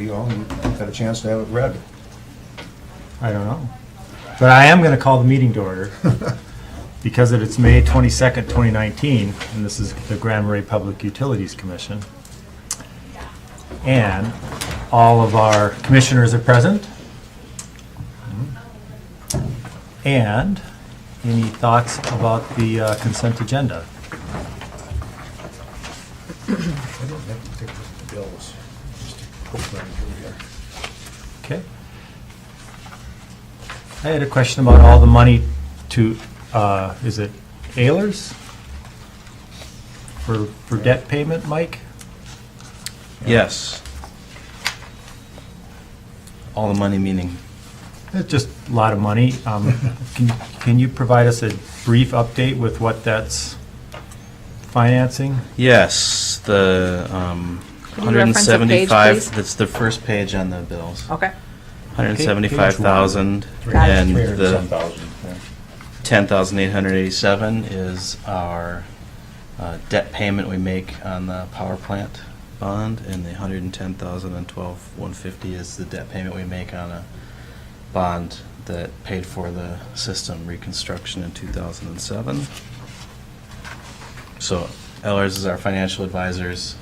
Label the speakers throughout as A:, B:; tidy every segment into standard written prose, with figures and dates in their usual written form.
A: you had a chance to have it read.
B: I don't know. But I am going to call the meeting to order because it's May 22nd, 2019, and this is the Grand Marais Public Utilities Commission. And all of our commissioners are present. And any thoughts about the consent agenda?
A: I don't have to take the bills. Just poke them through here.
B: Okay. I had a question about all the money to, is it Ehlers? For debt payment, Mike?
C: Yes. All the money meaning?
B: It's just a lot of money. Can you provide us a brief update with what that's financing?
C: Yes, the
D: Can you reference a page,
C: 175,
D: please?
C: that's the first page on the bills.
D: Okay.
C: 175,000
D: Got it.
C: and the
A: 307,000, yeah.
C: 10,887 is our debt payment we make on the power plant bond, and the 110,000 and 150 is the debt payment we make on a bond that paid for the system reconstruction in 2007. So Ehlers is our financial advisors.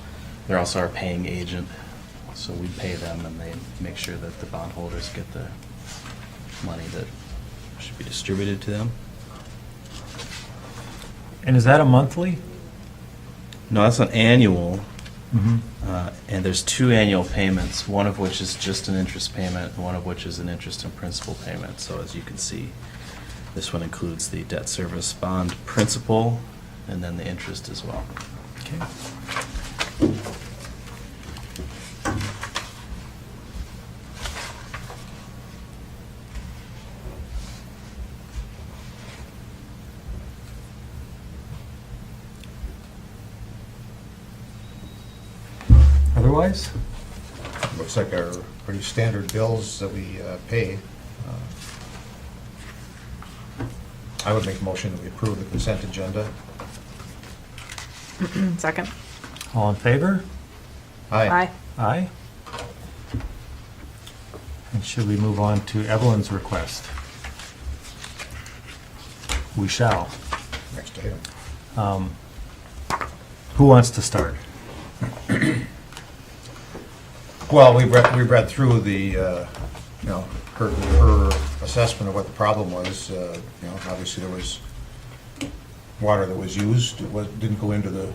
C: They're also our paying agent. So we pay them and they make sure that the bondholders get the money that should be distributed to them.
B: And is that a monthly?
C: No, that's an annual.
B: Mm-hmm.
C: And there's two annual payments, one of which is just an interest payment, and one of which is an interest and principal payment. So as you can see, this one includes the debt service bond principal and then the interest as well.
B: Okay. Otherwise?
A: Looks like our pretty standard bills that we pay. I would make a motion that we approve the consent agenda.
D: Second.
B: All in favor?
D: Aye.
B: Aye. And should we move on to Evelyn's request? We shall.
A: Next item.
B: Who wants to start?
A: Well, we read through the, her assessment of what the problem was. Obviously there was water that was used. Didn't go into the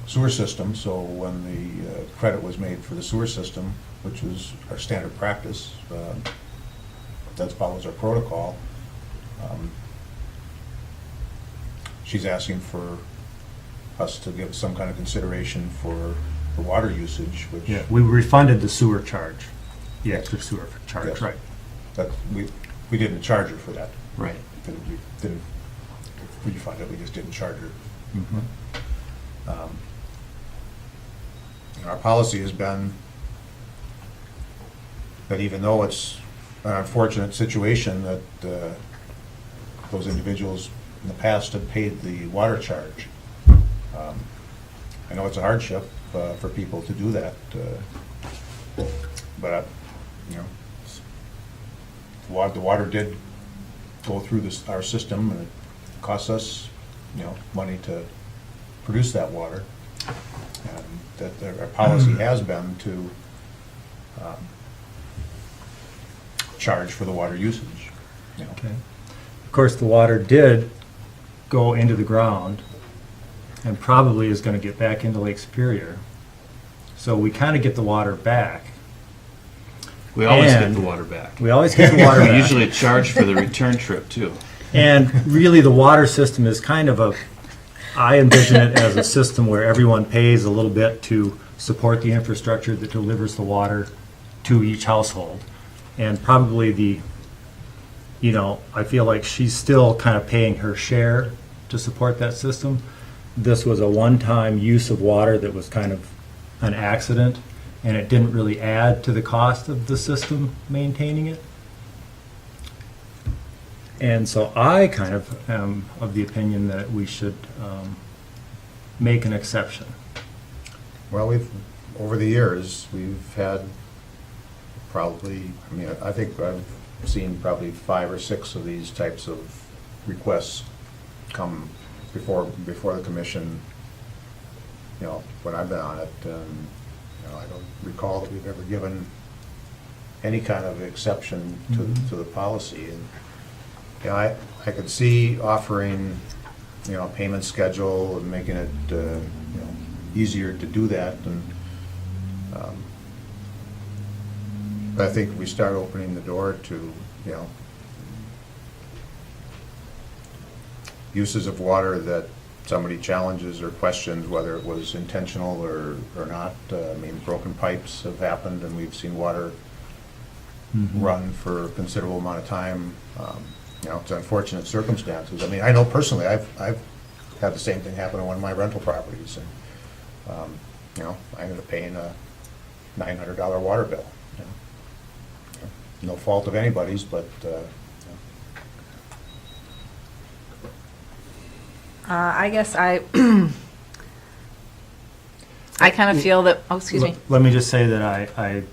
A: sewer system, so when the credit was made for the sewer system, which was our standard practice, that follows our protocol, she's asking for us to give some kind of consideration for the water usage, which...
B: Yeah, we refunded the sewer charge, the extra sewer charge,
A: Yes.
B: right.
A: That we didn't charge her for that.
B: Right.
A: We didn't refund it, we just didn't charge her.
B: Mhm.
A: Our policy has been that even though it's an unfortunate situation that those individuals in the past have paid the water charge, I know it's a hardship for people to do that, but the water did go through our system, and it costs us, money to produce that water. And that our policy has been to charge for the water usage.
B: Okay. Of course, the water did go into the ground and probably is going to get back into Lake Superior. So we kind of get the water back.
C: We always
B: And-
C: get the water back.
B: We always get the water
C: We
B: back.
C: usually charge for the return trip too.
B: And really, the water system is kind of I envision it as a system where everyone pays a little bit to support the infrastructure that delivers the water to each household. And probably I feel like she's still kind of paying her share to support that system. This was a one-time use of water that was kind of an accident, and it didn't really add to the cost of the system maintaining it. And so I kind of am of the opinion that we should make an exception.
A: Well, over the years, we've had probably, I mean, I think I've seen probably 5 or 6 of these types of requests come before the commission, you know, when I've been on it, and, you know, I don't recall that we've ever given any kind of exception to the policy. And, you know, I could see offering, you know, a payment schedule and making it, you know, easier to do that, and, but I think if we start opening the door to, you know, uses of water that somebody challenges or questions whether it was intentional or not. I mean, broken pipes have happened, and we've seen water run for a considerable amount of time. You know, it's unfortunate circumstances. I mean, I know personally, I've had the same thing happen on one of my rental properties, and, you know, I ended up paying a $900 water bill. You know. No fault of anybody's, but,
D: I guess I kind of feel that, oh, excuse me.
B: Let me just say that I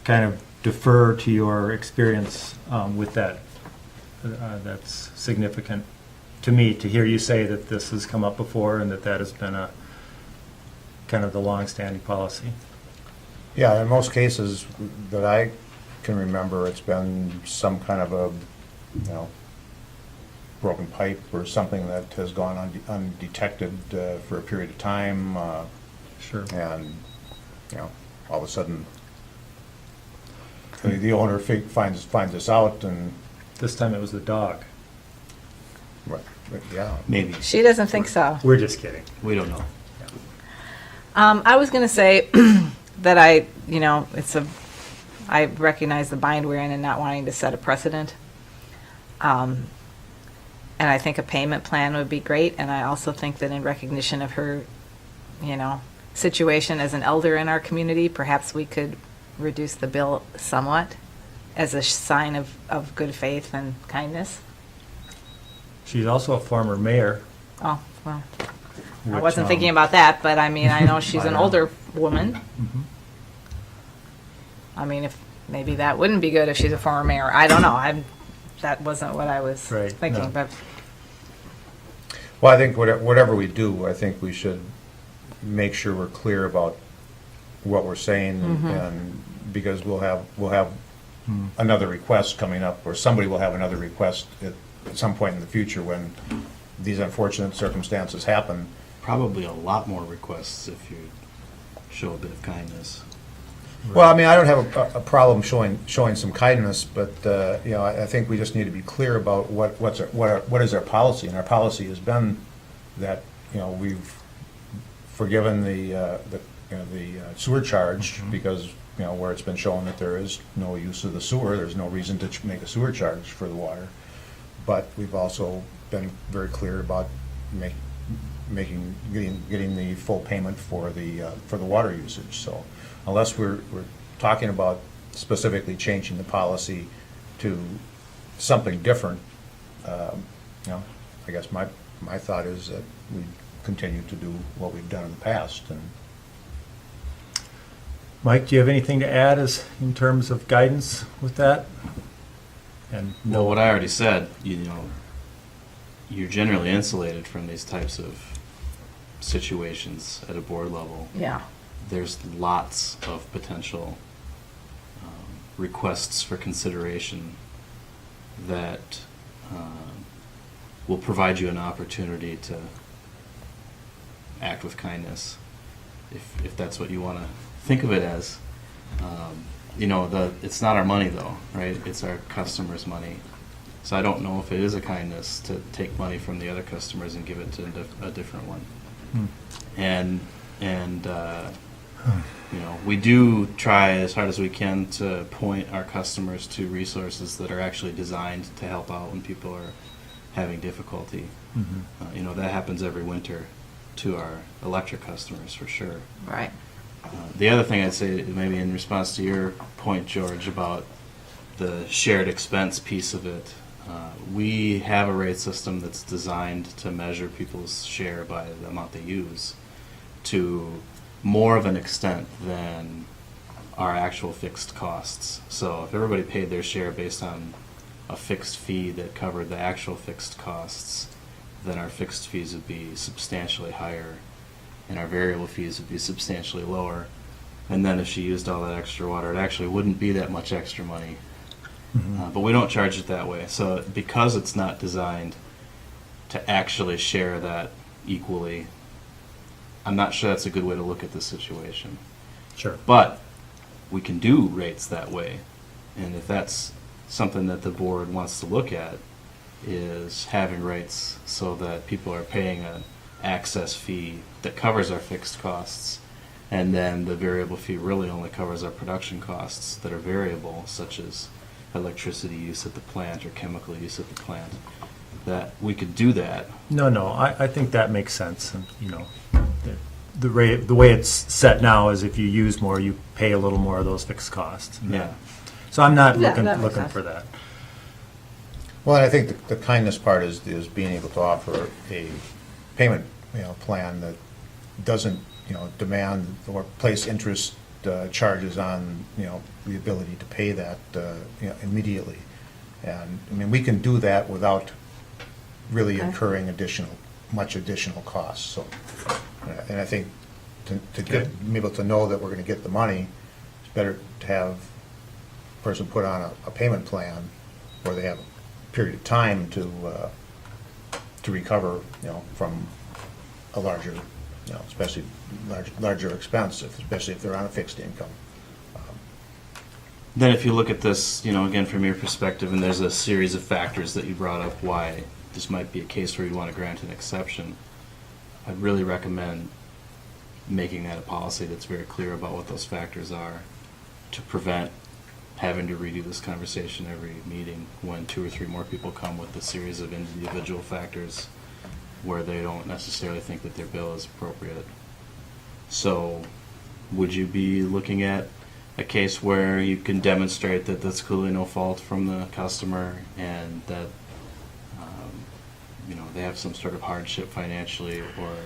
B: kind of defer to your experience with that. That's significant to me to hear you say that this has come up before and that has been a kind of the long-standing policy.
A: yeah, in most cases that I can remember, it's been some kind of a, you know, broken pipe or something that has gone undetected for a period of time,
B: Sure.
A: and, you know, all of a sudden, the owner finds this out, and,
B: This time it was the dog.
A: yeah.
C: Maybe.
D: She doesn't think so.
B: We're just kidding.
C: We don't know.
D: I was going to say that I recognize the bind we're in and not wanting to set a precedent. And I think a payment plan would be great. And I also think that in recognition of her, you know, situation as an elder in our community, perhaps we could reduce the bill somewhat as a sign of good faith and kindness.
B: She's also a former mayor.
D: Oh, well, I
B: which,
D: wasn't thinking about that, but I mean, I know she's
B: I
D: an
B: know.
D: older woman.
B: Mhm.
D: I mean, if maybe that wouldn't be good if she's a former mayor. I don't know. That wasn't what I was
B: Right,
D: thinking.
B: no.
D: But
A: Well, I think whatever we do, I think we should make sure we're clear about what we're saying, and because we'll have another request coming up, or somebody will have another request at some point in the future when these unfortunate circumstances happen.
C: Probably a lot more requests if you show a bit of kindness.
A: Well, I mean, I don't have a problem showing some kindness, but, you know, I think we just need to be clear about what is our policy, and our policy has been that, you know, we've forgiven the sewer charge because, you know, where it's been shown that there is no use of the sewer, there's no reason to make a sewer charge for the water. But we've also been very clear about getting the full payment for the water usage. So unless we're talking about specifically changing the policy to something different, you know, I guess my thought is that we continue to do what we've done in the past. And
B: Mike, do you have anything to add in terms of guidance with that? And
C: Well, what I already said, you know, you're generally insulated from these types of situations at a board level.
D: yeah,
C: There's lots of potential requests for consideration that will provide you an opportunity to act with kindness, if that's what you want to think of it as. You know, it's not our money though, right? It's our customers' money. So I don't know if it is a kindness to take money from the other customers and give it to a different one. And you know, we do try as hard as we can to point our customers to resources that are actually designed to help out when people are having difficulty. You know, that happens every winter to our electric customers for sure.
D: right.
C: The other thing I'd say, maybe in response to your point, George, about the shared expense piece of it, we have a rate system that's designed to measure people's share by the amount they use to more of an extent than our actual fixed costs. So if everybody paid their share based on a fixed fee that covered the actual fixed costs, then our fixed fees would be substantially higher and our variable fees would be substantially lower. And then if she used all that extra water, it actually wouldn't be that much extra money. But we don't charge it that way. So because it's not designed to actually share that equally, I'm not sure that's a good way to look at this situation.
B: Sure.
C: But we can do rates that way. And if that's something that the board wants to look at, is having rates so that people are paying an access fee that covers our fixed costs, and then the variable fee really only covers our production costs that are variable, such as electricity use at the plant or chemical use at the plant, that we could do that.
B: No, I think that makes sense. And, you know, the rate, the way it's set now is if you use more, you pay a little more of those fixed costs.
C: Yeah.
B: So I'm not
D: Yeah, that makes
B: looking
D: sense.
B: for that.
A: Well, and I think the kindness part is being able to offer a payment, plan that doesn't, demand or place interest charges on, the ability to pay that, immediately. And, I mean, we can do that without really
D: Okay.
A: incurring much additional costs, so. And I think to be able to know that we're gonna get the money, it's better to have a person put on a payment plan where they have a period of time to recover, from a larger, especially larger expense, especially if they're on a fixed income.
C: Then if you look at this, again, from your perspective, and there's a series of factors that you brought up why this might be a case where you'd want to grant an exception, I'd really recommend making that a policy that's very clear about what those factors are to prevent having to redo this conversation every meeting when 2 or 3 more people come with a series of individual factors where they don't necessarily think that their bill is appropriate. So would you be looking at a case where you can demonstrate that that's clearly no fault from the customer and that they have some sort of hardship financially, or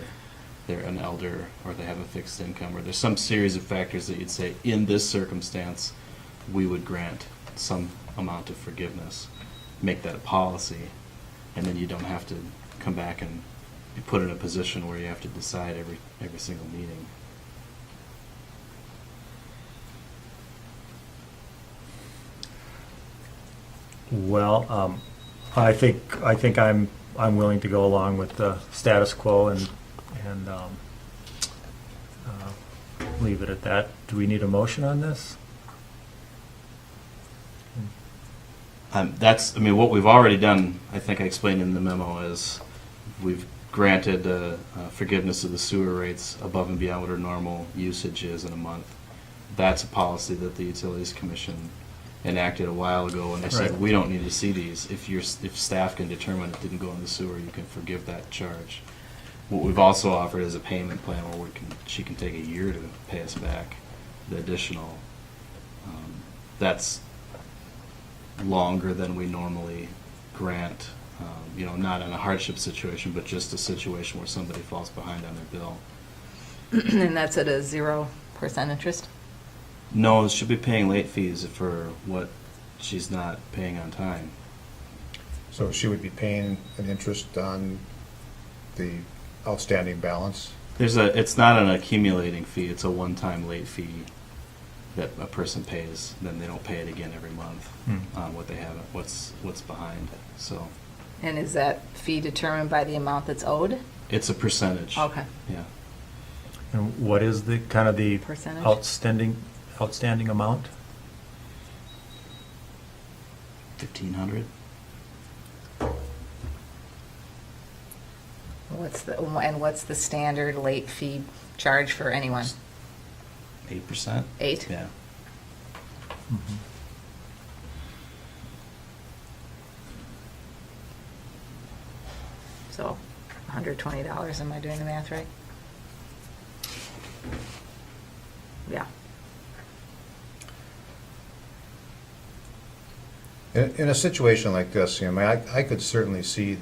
C: they're an elder, or they have a fixed income, or there's some series of factors that you'd say, in this circumstance, we would grant some amount of forgiveness, make that a policy, and then you don't have to come back and be put in a position where you have to decide every single meeting.
B: Well, I think I'm willing to go along with the status quo and leave it at that. Do we need a motion on this?
C: What we've already done, I think I explained in the memo, is we've granted forgiveness of the sewer rates above and beyond what our normal usage is in a month. That's a policy that the Utilities Commission enacted a while ago, and they said,
B: Right.
C: we don't need to see these. If staff can determine it didn't go in the sewer, you can forgive that charge. What we've also offered is a payment plan where she can take a year to pay us back the additional. That's longer than we normally grant, not in a hardship situation, but just a situation where somebody falls behind on their bill.
D: And that's at a 0% interest?
C: No, she'll be paying late fees for what she's not paying on time.
A: So she would be paying an interest on the outstanding balance?
C: It's not an accumulating fee, it's a one-time late fee that a person pays, then they don't pay it again every month on what they have, what's behind. So
D: And is that fee determined by the amount that's owed?
C: it's a percentage.
D: Okay.
C: Yeah.
B: And what is the kind of the
D: Percentage?
B: outstanding amount?
C: 1,500.
D: What's the standard late fee charge for anyone?
C: 8%.
D: 8?
C: Yeah.
D: So $120, am I doing the math right? Yeah.
A: In a situation like this, I could certainly see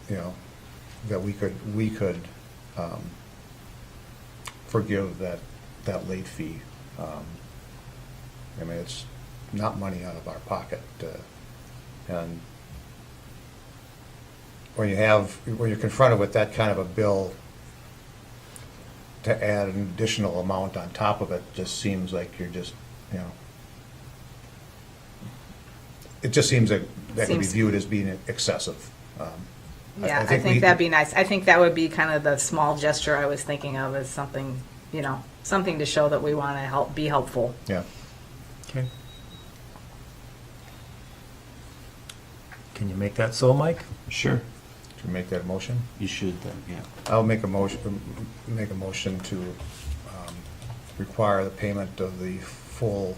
A: that, that we could forgive that late fee. I mean, it's not money out of our pocket. And when you're confronted with that kind of a bill, to add an additional amount on top of it just seems like you're just, you know, it just seems that could be
D: Seems-
A: viewed as being excessive.
D: Yeah, I think that'd be nice. I think that would be kind of the small gesture I was thinking of as something, you know, something to show that we want to be helpful.
A: Yeah.
B: Okay. Can you make that so, Mike?
C: Sure.
A: Should we make that a motion?
C: You should then, yeah.
A: I'll make a motion to require the payment of the full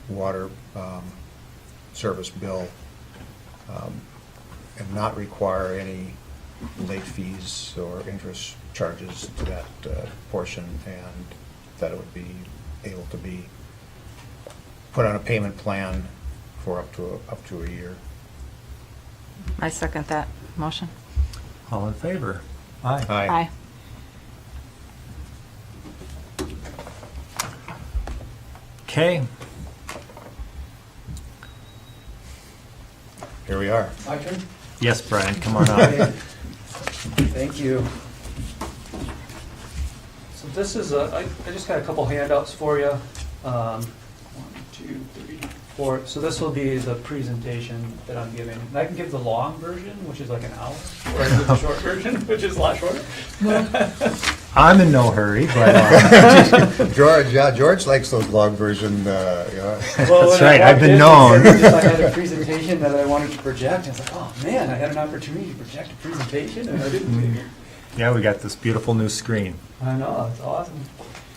A: water service bill and not require any late fees or interest charges to that portion, and that it would be able to be put on a payment plan for up to a year.
D: I second that motion.
B: All in favor? Aye.
D: Aye.
B: Okay.
A: Here we are.
E: My turn?
B: Yes, Brian, come on
E: Okay.
B: up.
E: Thank you. So this is I just got a couple handouts for you. 1, 2, 3, 4. So this will be the presentation that I'm giving. And I can give the long version, which is like an hour, or I can give the short version, which is a lot shorter.
B: I'm in no hurry, but
A: George likes those long version,
E: Well,
B: That's
E: when I
B: right, I've
E: walked
B: been
E: in,
B: known.
E: they said I had a presentation that I wanted to project. And I was like, oh man, I had an opportunity to project a presentation, and I didn't.
B: yeah, we got this beautiful new screen.
E: I know, it's awesome.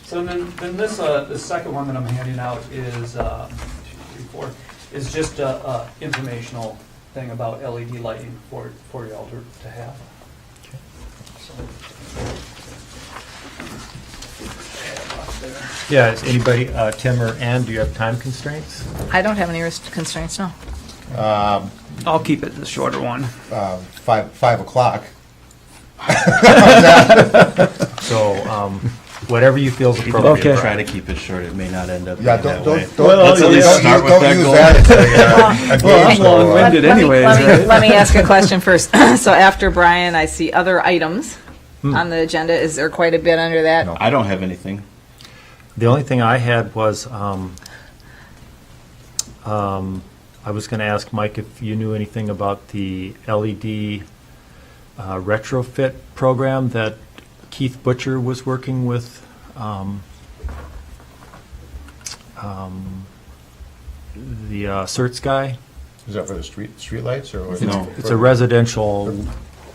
E: So then this, the second one that I'm handing out is, 2, 3, 4, is just a informational thing about LED lighting for y'all to have.
B: Yeah, is anybody, Tim or Ann, do you have time constraints?
D: I don't have any constraints, no.
E: I'll keep it the shorter one.
A: 5 o'clock.
B: So, whatever you feel is appropriate.
E: Okay.
C: Try to keep it short, it may not end up
A: Yeah,
C: being that
A: don't
C: way.
E: Let's at least
C: start with that
A: use
C: goal.
A: that as a
E: Well, I'm
A: gauge,
E: long-winded
D: Let me-
E: anyways,
D: let me-
E: right?
D: Let me ask a question first. So after Brian, I see other items on the agenda. Is there quite a bit under that?
A: No.
C: I don't have anything.
B: The only thing I had was, I was going to ask Mike if you knew anything about the LED retrofit program that Keith Butcher was working with the CERTS guy.
A: Is that for the street lights or? what?
C: No.
B: It's a residential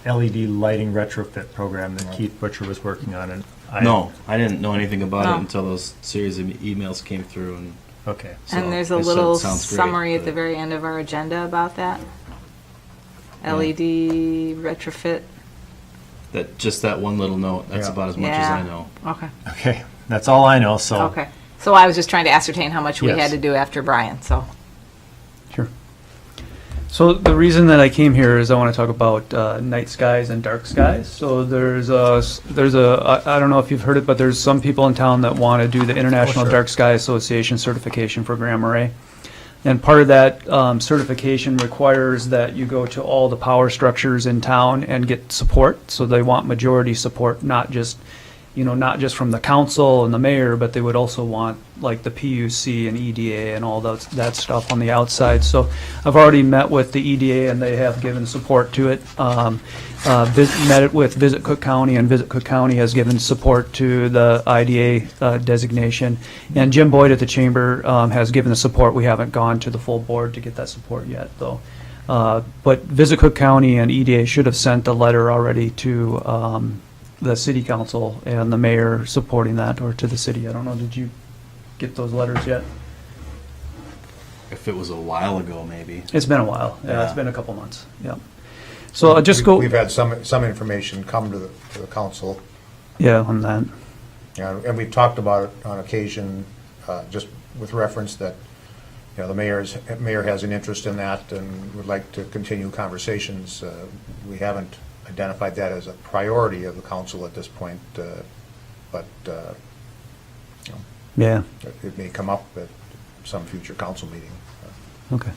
B: LED lighting retrofit program that Keith Butcher was working on. And
C: No, I didn't know anything about
D: No.
C: it until those series of emails came through, and
B: Okay.
C: so
D: And there's a
C: I said,
D: little
C: "Sounds great,"
D: summary at the
C: but-
D: very end of our agenda about that. LED retrofit.
C: that one little note. That's
A: Yeah.
C: about as much as
D: Yeah.
C: I know.
D: Okay.
B: Okay. That's all I know. So.
D: Okay. So I was just trying to ascertain how much we
B: Yes.
D: had to do after Brian, so.
E: Sure. So the reason that I came here is I want to talk about night skies and dark skies. So there's I don't know if you've heard it, but there's some people in town that want to do the International
A: sure.
E: Dark Sky Association certification for Grand Marais. And part of that certification requires that you go to all the power structures in town and get support. So they want majority support, not just from the council and the mayor, but they would also want like the PUC and EDA and all that stuff on the outside. So I've already met with the EDA and they have given support to it. Met it with Visit Cook County, and Visit Cook County has given support to the IDA designation. And Jim Boyd at the chamber has given the support. We haven't gone to the full board to get that support yet, though. But Visit Cook County and EDA should have sent a letter already to the city council and the mayor supporting that, or to the city. I don't know, did you get those letters yet?
C: If it was a while ago, maybe.
E: It's been a while. Yeah, it's
C: Yeah.
E: been a couple months. Yeah. So I'll just go.
A: We've had some information come to the council,
E: Yeah, on that.
A: and we've talked about it on occasion, just with reference that, the mayor has an interest in that and would like to continue conversations. We haven't identified that as a priority of the council at this point, but
E: Yeah.
A: it may come up some future council meeting.
E: Okay.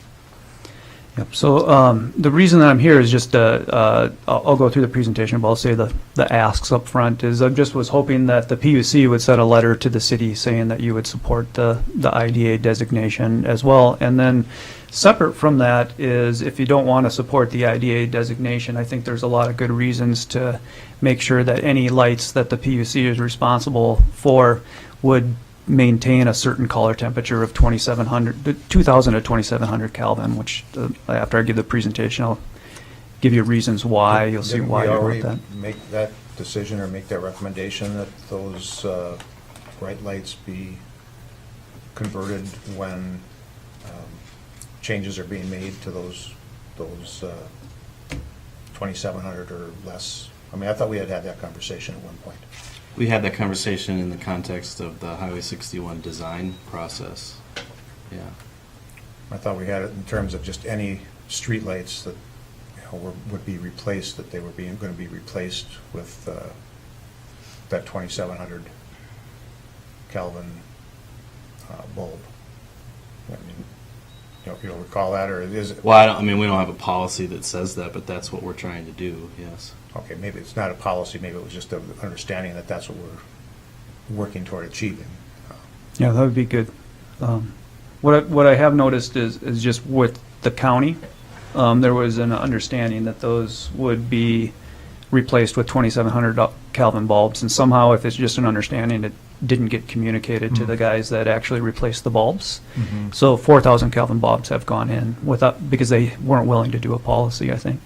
E: Yep, so the reason that I'm here is just, I'll go through the presentation, but I'll say the asks up front is I just was hoping that the PUC would send a letter to the city saying that you would support the IDA designation as well. And then separate from that is if you don't want to support the IDA designation, I think there's a lot of good reasons to make sure that any lights that the PUC is responsible for would maintain a certain color temperature of 2,000 to 2,700 Kelvin, which after I give the presentation, I'll give you reasons why. You'll see
A: Didn't
E: why
A: we
E: I
A: already
E: want that.
A: make that decision or make that recommendation that those bright lights be converted when changes are being made to those 2,700 or less? I mean, I thought we had had that conversation at one point.
C: We had that conversation in the context of the Highway 61 design process. Yeah.
A: I thought we had it in terms of just any streetlights that, would be replaced, that they were going to be replaced with that 2,700 Kelvin bulb. I mean, you don't recall that, or is it?
C: Well, we don't have a policy that says that, but that's what we're trying to do, yes.
A: Okay, maybe it's not a policy, maybe it was just an understanding that that's what we're working toward achieving.
E: Yeah, that would be good. What I have noticed is just with the county, there was an understanding that those would be replaced with 2,700 Kelvin bulbs, and somehow if it's just an understanding, it didn't get communicated to the guys that actually replaced the bulbs. So 4,000 Kelvin bulbs have gone in because they weren't willing to do a policy, I think.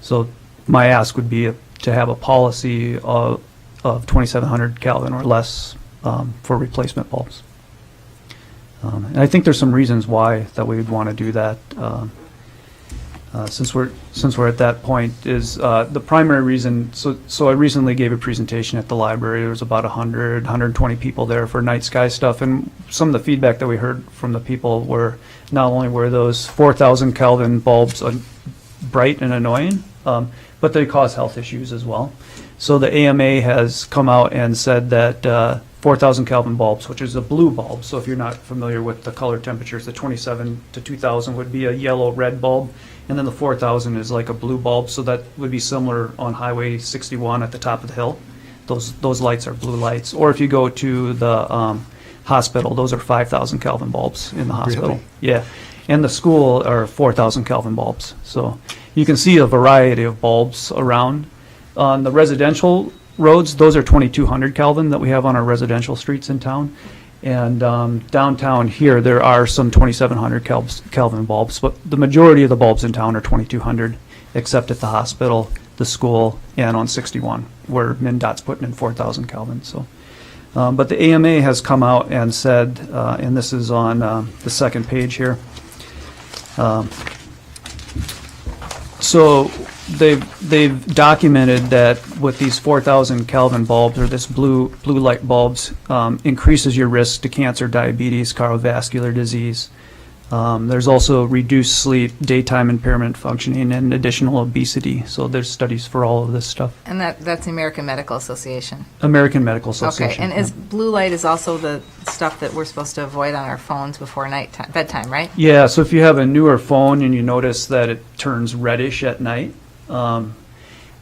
E: So my ask would be to have a policy of 2,700 Kelvin or less for replacement bulbs. And I think there's some reasons why that we would want to do that. Since we're at that point, is the primary reason. So I recently gave a presentation at the library. There was about 120 people there for night sky stuff, and some of the feedback that we heard from the people were not only were those 4,000 Kelvin bulbs bright and annoying, but they cause health issues as well. So the AMA has come out and said that 4,000 Kelvin bulbs, which is a blue bulb. So if you're not familiar with the color temperatures, the 27 to 2,000 would be a yellow-red bulb, and then the 4,000 is like a blue bulb. So that would be similar on Highway 61 at the top of the hill. Those lights are blue lights. Or if you go to the hospital, those are 5,000 Kelvin bulbs in the hospital.
A: Really?
E: Yeah, and the school are 4,000 Kelvin bulbs. So you can see a variety of bulbs around. On the residential roads, those are 2,200 Kelvin that we have on our residential streets in town. And downtown here, there are some 2,700 Kelvin bulbs, but the majority of the bulbs in town are 2,200, except at the hospital, the school, and on 61, where MnDOT's putting in 4,000 Kelvin. So, but the AMA has come out and said, and this is on the second page here. So they've documented that with these 4,000 Kelvin bulbs, or this blue light bulbs, increases your risk to cancer, diabetes, cardiovascular disease. There's also reduced sleep, daytime impairment functioning, and additional obesity. So there's studies for all of this stuff.
D: And that's the American Medical Association.
E: American Medical
D: Okay,
E: Association.
D: and is blue light is also the stuff that we're supposed to avoid on our phones before bedtime, right?
E: Yeah, so if you have a newer phone and you notice that it turns reddish at night,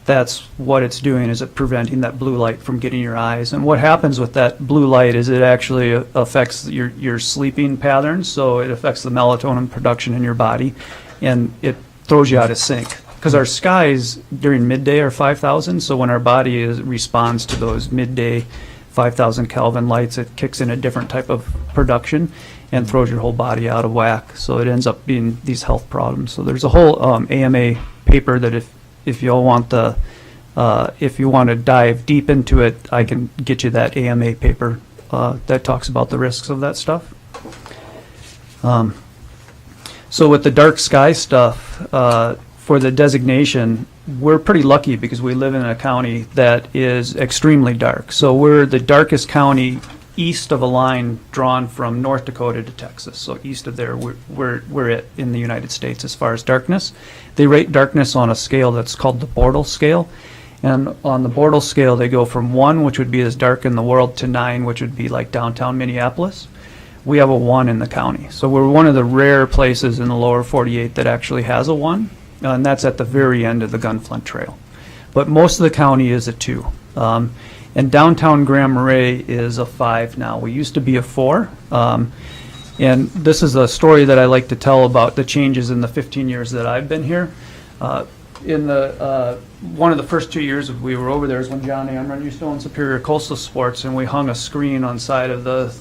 E: that's what it's doing, is it preventing that blue light from getting your eyes. And what happens with that blue light is it actually affects your sleeping patterns, so it affects the melatonin production in your body, and it throws you out of sync. Because our skies during midday are 5,000, so when our body responds to those midday 5,000 Kelvin lights, it kicks in a different type of production and throws your whole body out of whack. So it ends up being these health problems. So there's a whole AMA paper that if you all want if you want to dive deep into it, I can get you that AMA paper that talks about the risks of that stuff. So with the dark sky stuff, for the designation, we're pretty lucky because we live in a county that is extremely dark. So we're the darkest county east of a line drawn from North Dakota to Texas. So east of there, we're it in the United States as far as darkness. They rate darkness on a scale that's called the Bortle scale. And on the Bortle scale, they go from 1, which would be as dark in the world, to 9, which would be like downtown Minneapolis. we have a 1 in the county. So we're one of the rare places in the lower 48 that actually has a 1, and that's at the very end of the Gunflint Trail. But most of the county is a 2. And downtown Grand Marais is a 5 now. We used to be a 4. And this is a story that I like to tell about the changes in the 15 years that I've been here. In the one of the first 2 years we were over there is when John Amron used to own Superior Coastal Sports, and we hung a screen on side of this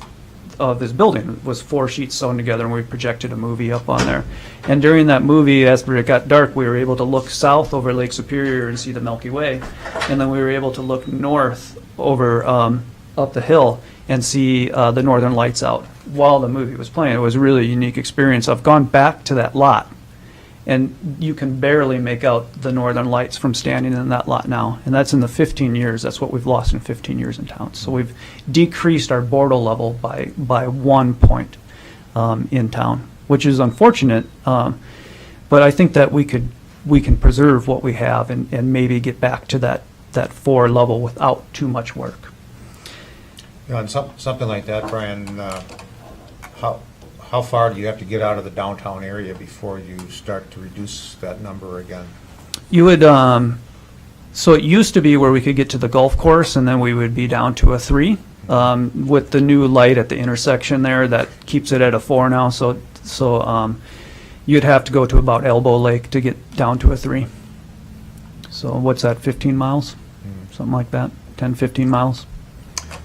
E: building. It was 4 sheets sewn together, and we projected a movie up on there. And during that movie, as it got dark, we were able to look south over Lake Superior and see the Milky Way, and then we were able to look north over up the hill and see the Northern Lights out while the movie was playing. It was really a unique experience. I've gone back to that lot, and you can barely make out the Northern Lights from standing in that lot now. And that's in the 15 years. That's what we've lost in 15 years in town. So we've decreased our border level by 1 point in town, which is unfortunate. But I think that we can preserve what we have and maybe get back to that 4 level without too much work.
A: You know, and something like that, Brian, how far do you have to get out of the downtown area before you start to reduce that number again?
E: You would, so it used to be where we could get to the golf course and then we would be down to a 3. With the new light at the intersection there, that keeps it at a 4 now. So you'd have to go to about Elbow Lake to get down to a 3. So what's that, 15 miles? Something like that, 10, 15 miles.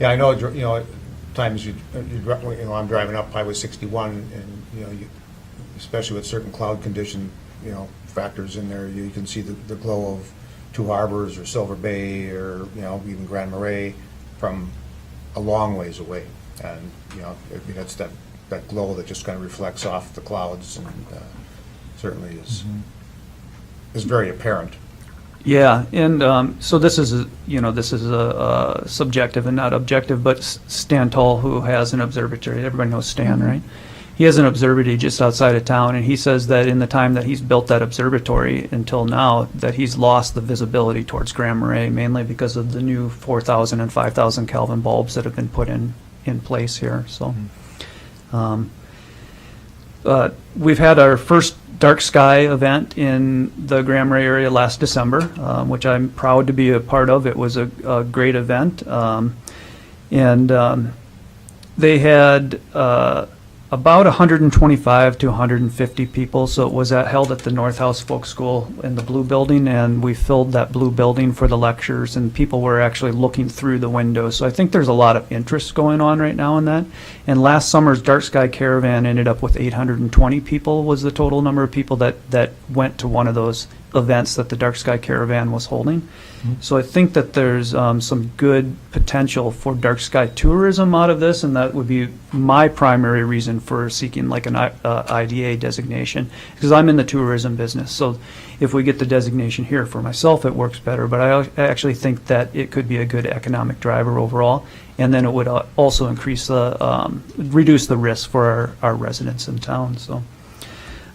A: Yeah, I know, you know, at times I'm driving up Highway 61 and, you know, especially with certain cloud condition, you know, factors in there, you can see the glow of Two Harbors or Silver Bay or, you know, even Grand Marais from a long ways away. And, you know, I mean, that's that glow that just kind of reflects off the clouds and certainly is very apparent.
E: Yeah, and so this is a subjective and not objective, but Stan Tull, who has an observatory, everybody knows Stan, right? He has an observatory just outside of town, and he says that in the time that he's built that observatory until now, that he's lost the visibility towards Grand Marais, mainly because of the new 4,000 and 5,000 Kelvin bulbs that have been put in place here. So we've had our first dark sky event in the Grand Marais area last December, which I'm proud to be a part of. It was a great event. They had about 125 to 150 people, so it was held at the North House Folk School in the Blue Building, and we filled that Blue Building for the lectures, and people were actually looking through the windows. So I think there's a lot of interest going on right now in that. And last summer's Dark Sky Caravan ended up with 820 people was the total number of people that went to one of those events that the Dark Sky Caravan was holding. So I think that there's some good potential for dark sky tourism out of this, and that would be my primary reason for seeking like an IDA designation, because I'm in the tourism business. So if we get the designation here for myself, it works better, but I actually think that it could be a good economic driver overall, and then it would also increase reduce the risk for our residents in town. So.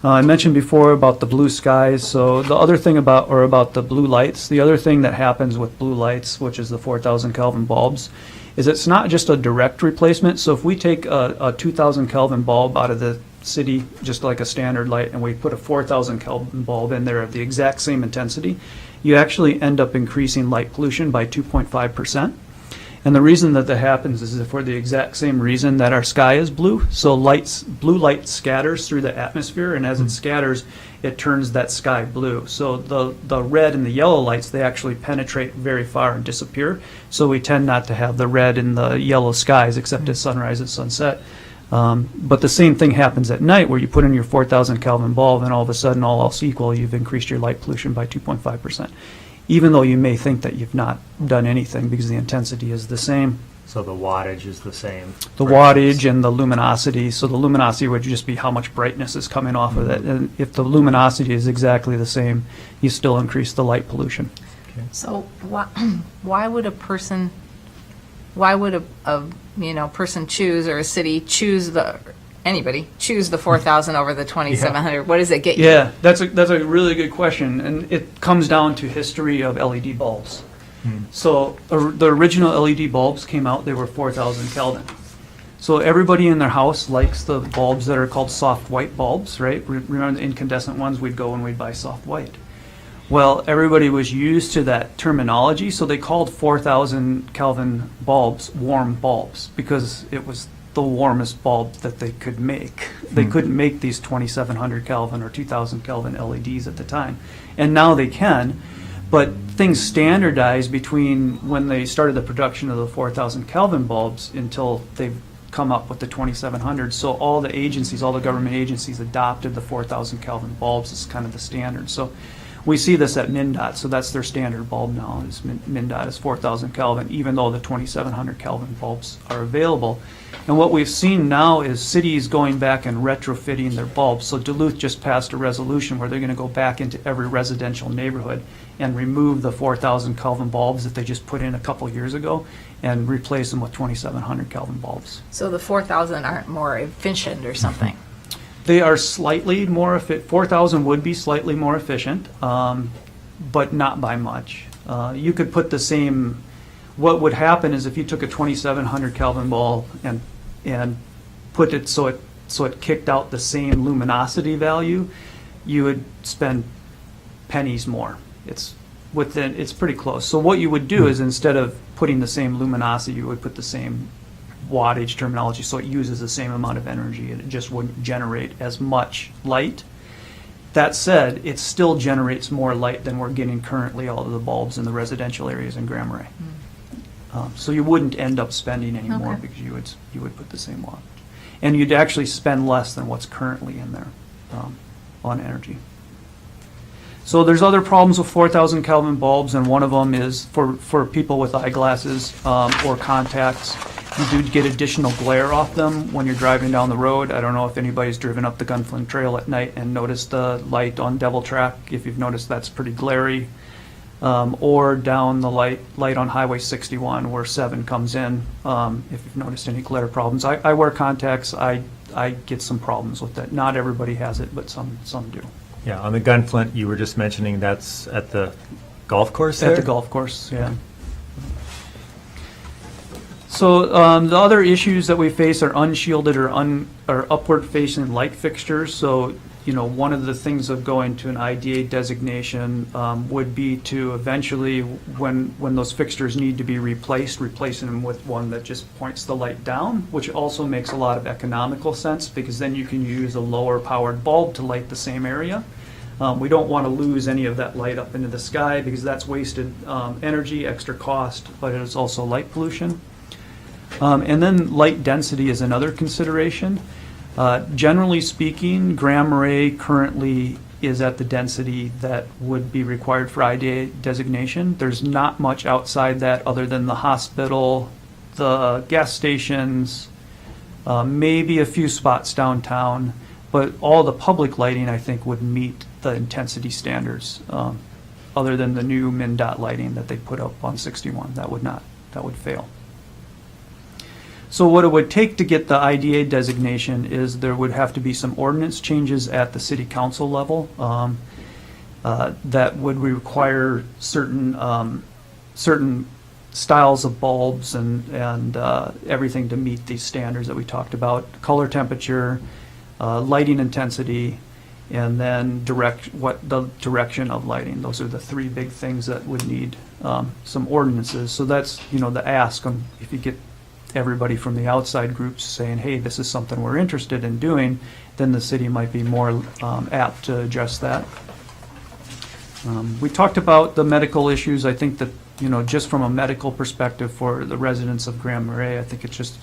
E: I mentioned before about the blue skies. So the other thing about the blue lights, the other thing that happens with blue lights, which is the 4,000 Kelvin bulbs, is it's not just a direct replacement. So if we take a 2,000 Kelvin bulb out of the city, just like a standard light, and we put a 4,000 Kelvin bulb in there of the exact same intensity, you actually end up increasing light pollution by 2.5%. And the reason that happens is for the exact same reason that our sky is blue. So blue light scatters through the atmosphere, and as it scatters, it turns that sky blue. So the red and the yellow lights, they actually penetrate very far and disappear. So we tend not to have the red and the yellow skies except at sunrise and sunset. But the same thing happens at night, where you put in your 4,000 Kelvin bulb, and all of a sudden, all else equal, you've increased your light pollution by 2.5%. Even though you may think that you've not done anything because the intensity is the same.
B: So the wattage is the same.
E: The wattage and the luminosity. So the luminosity would just be how much brightness is coming off of it. And if the luminosity is exactly the same, you still increase the light pollution.
D: So why would a person choose, or a city choose anybody choose the 4,000 over the 2,700? What does it get you?
E: Yeah, that's a really good question, and it comes down to history of LED bulbs. So the original LED bulbs came out, they were 4,000 Kelvin. So everybody in their house likes the bulbs that are called soft white bulbs, right? Remember the incandescent ones, we'd go and we'd buy soft white. Well, everybody was used to that terminology, so they called 4,000 Kelvin bulbs warm bulbs because it was the warmest bulb that they could make. They couldn't make these 2,700 Kelvin or 2,000 Kelvin LEDs at the time. And now they can, but things standardized between when they started the production of the 4,000 Kelvin bulbs until they've come up with the 2,700. So all the agencies, all the government agencies adopted the 4,000 Kelvin bulbs as kind of the standard. So we see this at MnDOT, so that's their standard bulb now, is MnDOT is 4,000 Kelvin, even though the 2,700 Kelvin bulbs are available. And what we've seen now is cities going back and retrofitting their bulbs. So Duluth just passed a resolution where they're going to go back into every residential neighborhood and remove the 4,000 Kelvin bulbs that they just put in a couple years ago and replace them with 2,700 Kelvin bulbs.
D: So the 4,000 aren't more efficient or something?
E: They are slightly more efficient. 4,000 would be slightly more efficient, but not by much. You could put the same. What would happen is if you took a 2,700 Kelvin bulb and put it so it kicked out the same luminosity value, you would spend pennies more. It's pretty close. So what you would do is instead of putting the same luminosity, you would put the same wattage terminology, so it uses the same amount of energy and it just wouldn't generate as much light. That said, it still generates more light than we're getting currently out of the bulbs in the residential areas in Grand Marais. So you wouldn't end up spending any more
D: Okay.
E: because you would put the same wattage. And you'd actually spend less than what's currently in there on energy. So there's other problems with 4,000 Kelvin bulbs, and one of them is for people with eyeglasses or contacts. You do get additional glare off them when you're driving down the road. I don't know if anybody's driven up the Gunflint Trail at night and noticed the light on Devil Track. If you've noticed, that's pretty glary. Or down the light on Highway 61 where 7 comes in, if you've noticed any glare problems. I wear contacts. I get some problems with that. Not everybody has it, but some do.
B: Yeah, on the Gunflint, you were just mentioning that's at the golf course there?
E: At the golf course, yeah. So the other issues that we face are unshielded or upward-facing light fixtures. So, one of the things of going to an IDA designation would be to eventually, when those fixtures need to be replacing them with one that just points the light down, which also makes a lot of economical sense because then you can use a lower-powered bulb to light the same area. We don't want to lose any of that light up into the sky because that's wasted energy, extra cost, but it is also light pollution. And then light density is another consideration. Generally speaking, Grand Marais currently is at the density that would be required for IDA designation. There's not much outside that other than the hospital, the gas stations, maybe a few spots downtown, but all the public lighting, I think, would meet the intensity standards, other than the new MnDOT lighting that they put up on 61. That would fail. So what it would take to get the IDA designation is there would have to be some ordinance changes at the city council level that would require certain styles of bulbs and everything to meet these standards that we talked about: color, temperature, lighting intensity, and then the direction of lighting. Those are the three big things that would need some ordinances. So that's the ask on if you get everybody from the outside groups saying, hey, this is something we're interested in doing, then the city might be more apt to address that. We talked about the medical issues. I think that, just from a medical perspective for the residents of Grand Marais, I think it just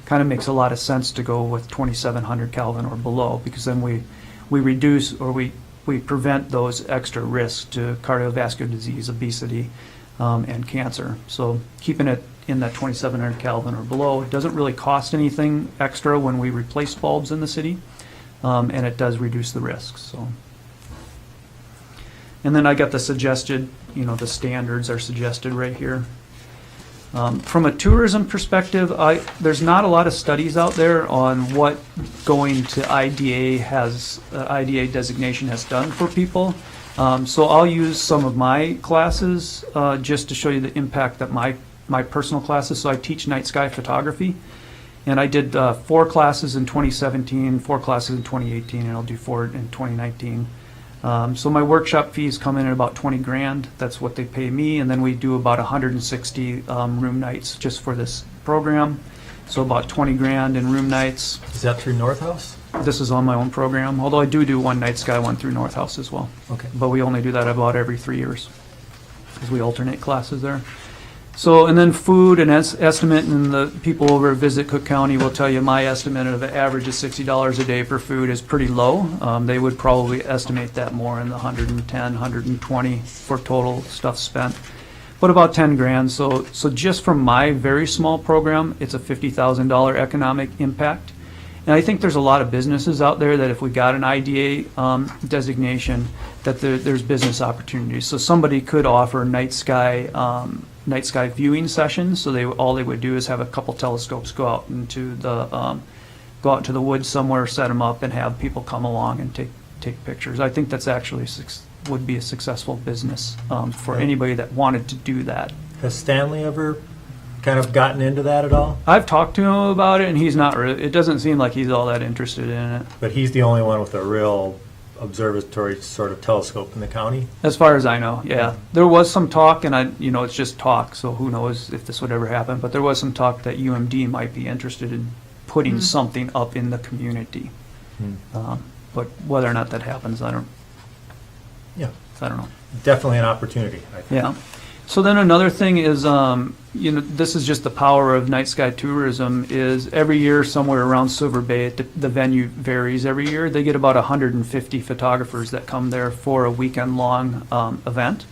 E: kind of makes a lot of sense to go with 2,700 Kelvin or below, because then we reduce or we prevent those extra risks to cardiovascular disease, obesity, and cancer. So keeping it in that 2,700 Kelvin or below, it doesn't really cost anything extra when we replace bulbs in the city, and it does reduce the risks. So, and then I got the suggested, the standards are suggested right here. From a tourism perspective, there's not a lot of studies out there on what going to IDA designation has done for people. So I'll use some of my classes just to show you the impact that my personal classes. So I teach night sky photography, And I did 4 classes in 2017, 4 classes in 2018, and I'll do 4 in 2019. So my workshop fees come in at about 20 grand. That's what they pay me, and then we do about 160 room nights just for this program. So about 20 grand in room nights.
B: Is that through North House?
E: This is on my own program, although I do one night sky one through North House as well.
B: Okay.
E: But we only do that about every 3 years because we alternate classes there. So, and then food and estimate, and the people over at Visit Cook County will tell you my estimate of an average of $60 a day for food is pretty low. They would probably estimate that more in the 110, 120 for total stuff spent, but about 10 grand. So just from my very small program, it's a $50,000 economic impact. And I think there's a lot of businesses out there that if we got an IDA designation, that there's business opportunities. So somebody could offer night sky viewing sessions. So all they would do is have a couple telescopes go out into the woods somewhere, set them up, and have people come along and take pictures. I think that's actually would be a successful business for anybody that wanted to do that.
B: Has Stanley ever kind of gotten into that at all?
E: I've talked to him about it, and he's not really. It doesn't seem like he's all that interested in it.
B: But he's the only one with a real observatory sort of telescope in the county?
E: As far as I know, yeah. There was some talk, and it's just talk, so who knows if this would ever happen, but there was some talk that UMD might be interested in putting something up in the community. But whether or not that happens, I don't know.
B: Definitely an opportunity, I think.
E: Yeah. So then another thing is, this is just the power of night sky tourism, is every year somewhere around Silver Bay, the venue varies every year. They get about 150 photographers that come there for a weekend-long event.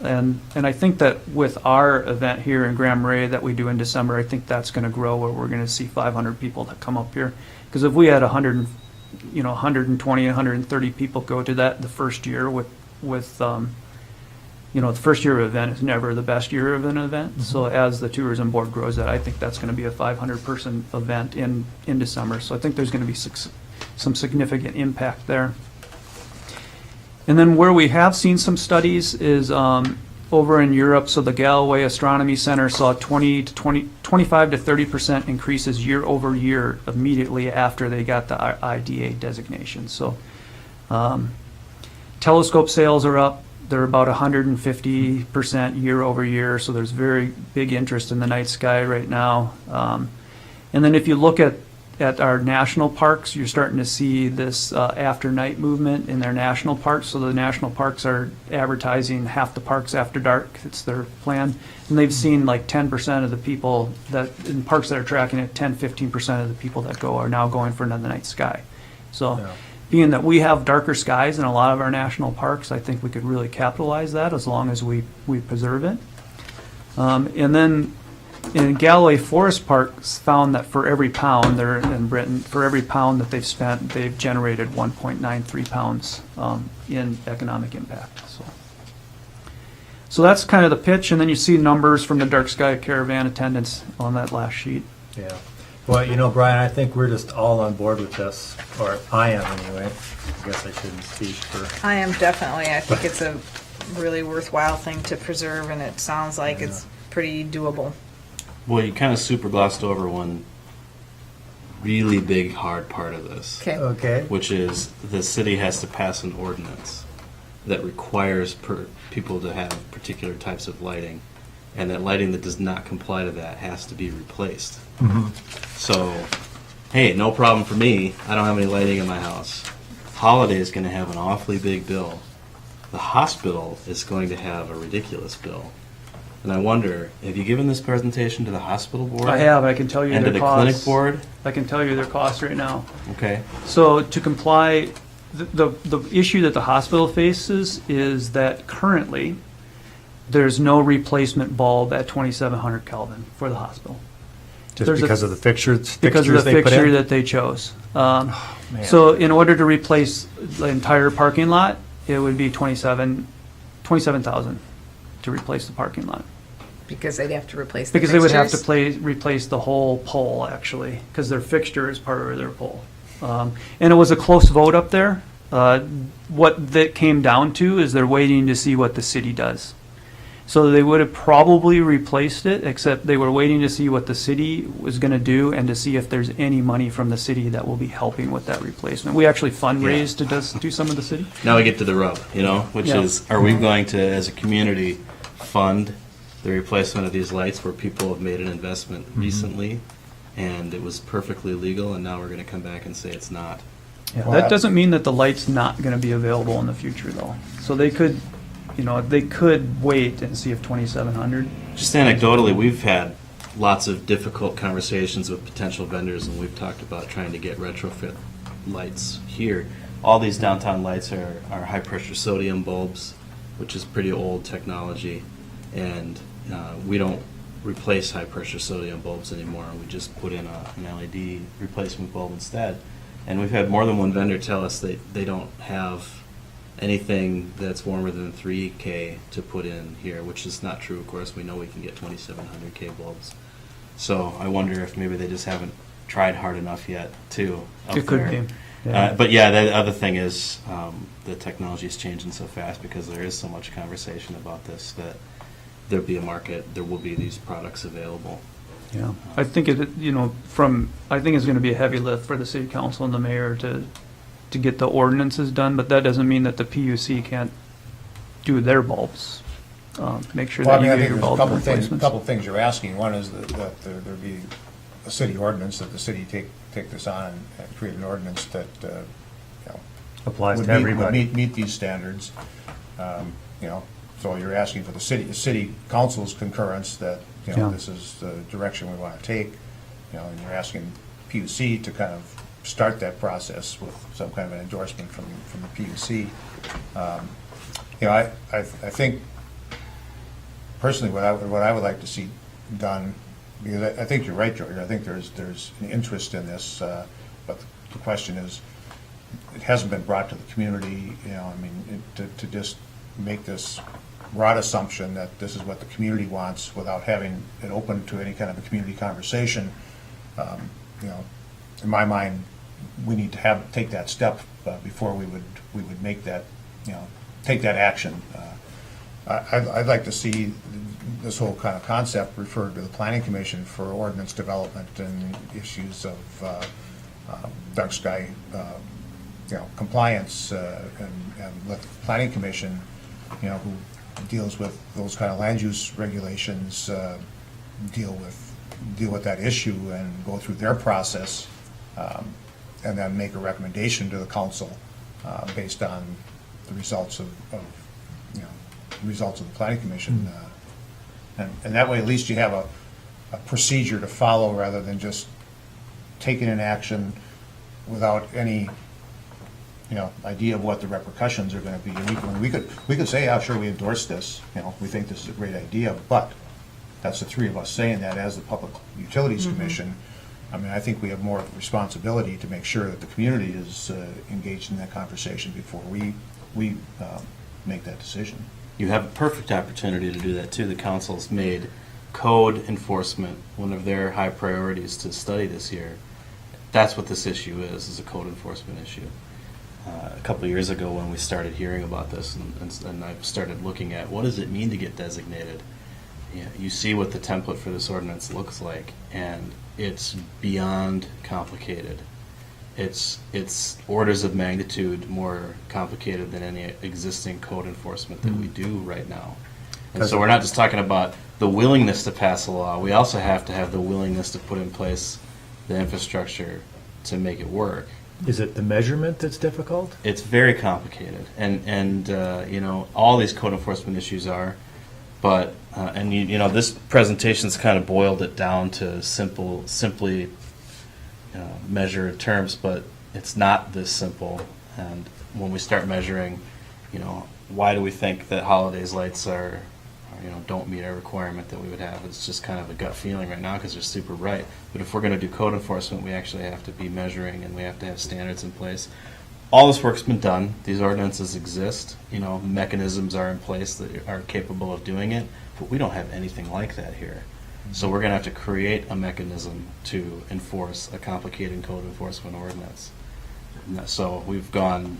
E: And I think that with our event here in Grand Marais that we do in December, I think that's going to grow where we're going to see 500 people that come up here. Because if we had 120, 130 people go to that the first year the first year of an event is never the best year of an event. So as the tourism board grows that, I think that's going to be a 500-person event in December. So I think there's going to be some significant impact there. And then where we have seen some studies is over in Europe. So the Galloway Astronomy Center saw 25 to 30% increases year over year immediately after they got the IDA designation. So telescope sales are up. They're about 150% year over year, so there's very big interest in the night sky right now. And then if you look at our national parks, you're starting to see this after night movement in their national parks. So the national parks are advertising half the parks after dark. It's their plan. And they've seen like 10% of the people that in parks that are tracking it, 10-15% of the people that go are now going for another night sky. So. Yeah. Being that we have darker skies in a lot of our national parks, I think we could really capitalize that as long as we preserve it. And then in Galloway Forest Parks found that for every pound, they're in Britain, for every pound that they've spent, they've generated 1.93 pounds in economic impact. So that's kind of the pitch, and then you see numbers from the dark sky caravan attendance on that last sheet.
B: Yeah. Well, Bryan, I think we're just all on board with this, or I am anyway. I guess I shouldn't speak for...
D: I am definitely. I think it's a really worthwhile thing to preserve, and it sounds like it's pretty doable.
C: Well, you kind of super glossed over one really big, hard part of this.
B: Okay.
C: Which is the city has to pass an ordinance that requires people to have particular types of lighting, and that lighting that does not comply to that has to be replaced.
B: Mm-hmm.
C: So, hey, no problem for me. I don't have any lighting in my house. Holiday is going to have an awfully big bill. The hospital is going to have a ridiculous bill. And I wonder, have you given this presentation to the hospital board?
E: I have. I can tell you
C: and
E: their
C: to the
E: costs.
C: clinic board?
E: I can tell you their costs right now.
C: Okay.
E: So to comply, the issue that the hospital faces is that currently there's no replacement bulb at 2700 Kelvin for the hospital.
B: Just because of the fixtures
E: Because of the
B: they put
E: fixture
B: in?
E: that they chose.
B: Man.
E: So in order to replace the entire parking lot, it would be 27,000 to replace the parking lot.
D: Because they'd have to replace the
E: Because they would have to
D: fixtures?
E: replace the whole pole, actually, because their fixture is part of their pole. And it was a close vote up there. What that came down to is they're waiting to see what the city does. So they would have probably replaced it, except they were waiting to see what the city was gonna do and to see if there's any money from the city that will be helping with that replacement. We actually fundraised to do some of the city.
C: Now we get to the rub, which
E: Yeah.
C: is, are we going to, as a community, fund the replacement of these lights where people have made an investment recently and it was perfectly legal, and now we're going to come back and say it's not?
E: Yeah,
A: Well,
E: that doesn't mean that the light's not gonna be available in the future, though. So they could, they could wait and see if 2,700.
C: Just anecdotally, we've had lots of difficult conversations with potential vendors, and we've talked about trying to get retrofit lights here. All these downtown lights are high-pressure sodium bulbs, which is pretty old technology, and we don't replace high-pressure sodium bulbs anymore. We just put in an LED replacement bulb instead. And we've had more than one vendor tell us they don't have anything that's warmer than 3K to put in here, which is not true, of course. We know we can get 2,700K bulbs. So I wonder if maybe they just haven't tried hard enough yet, too. up
E: It could
C: there.
E: be. Yeah.
C: But yeah, the other thing is the technology is changing so fast because there is so much conversation about this that there'll be a market, there will be these products available.
E: Yeah, I think I think it's gonna be a heavy lift for the city council and the mayor to get the ordinances done, but that doesn't mean that the PUC can't do their bulbs. Make sure
A: Well, I
E: that you
A: mean, I
E: get
A: think
E: your
A: there's a
E: bulb
A: couple of things,
E: replacements.
A: you're asking. One is that there be a city ordinance, that the city take this on and create an ordinance that,
B: Applies
A: would
B: to everybody.
A: meet these standards. So you're asking for the city council's concurrence that,
E: Yeah.
A: this is the direction we want to take, and you're asking PUC to kind of start that process with some kind of an endorsement from the PUC. I think personally what I would like to see done, because I think you're right, George, I think there's an interest in this, but the question is, it hasn't been brought to the community, to just make this broad assumption that this is what the community wants without having it open to any kind of a community conversation. In my mind, we need to take that step before we would make that, take that action. I'd like to see this whole kind of concept referred to the Planning Commission for ordinance development and issues of dark sky, compliance, and let the Planning Commission, who deals with those kind of land use regulations, deal with that issue and go through their process, and then make a recommendation to the council based on the results of the Planning Commission. And that way, at least you have a procedure to follow rather than just taking an action without any idea of what the repercussions are going to be. And we could say, yeah, sure, we endorse this, we think this is a great idea, but that's the three of us saying that as the Public Utilities Commission. I think we have more responsibility to make sure that the community is engaged in that conversation before we make that decision.
C: You have a perfect opportunity to do that too. The council's made code enforcement one of their high priorities to study this year. That's what this issue is a code enforcement issue. A couple of years ago when we started hearing about this and I started looking at what does it mean to get designated, you see what the template for this ordinance looks like, and it's beyond complicated. It's orders of magnitude more complicated than any existing code enforcement that we do right now. And so we're not just talking about the willingness to pass a law, we also have to have the willingness to put in place the infrastructure to make it work.
B: Is it the measurement that's difficult?
C: It's very complicated, and all these code enforcement issues are, but this presentation's kind of boiled it down to simply measure terms, but it's not this simple. And when we start measuring, why do we think that holidays lights don't meet our requirement that we would have? It's just kind of a gut feeling right now because they're super bright. But if we're going to do code enforcement, we actually have to be measuring and we have to have standards in place. All this work's been done. These ordinances exist. Mechanisms are in place that are capable of doing it, but we don't have anything like that here. So we're going to have to create a mechanism to enforce a complicated code enforcement ordinance. So we've gone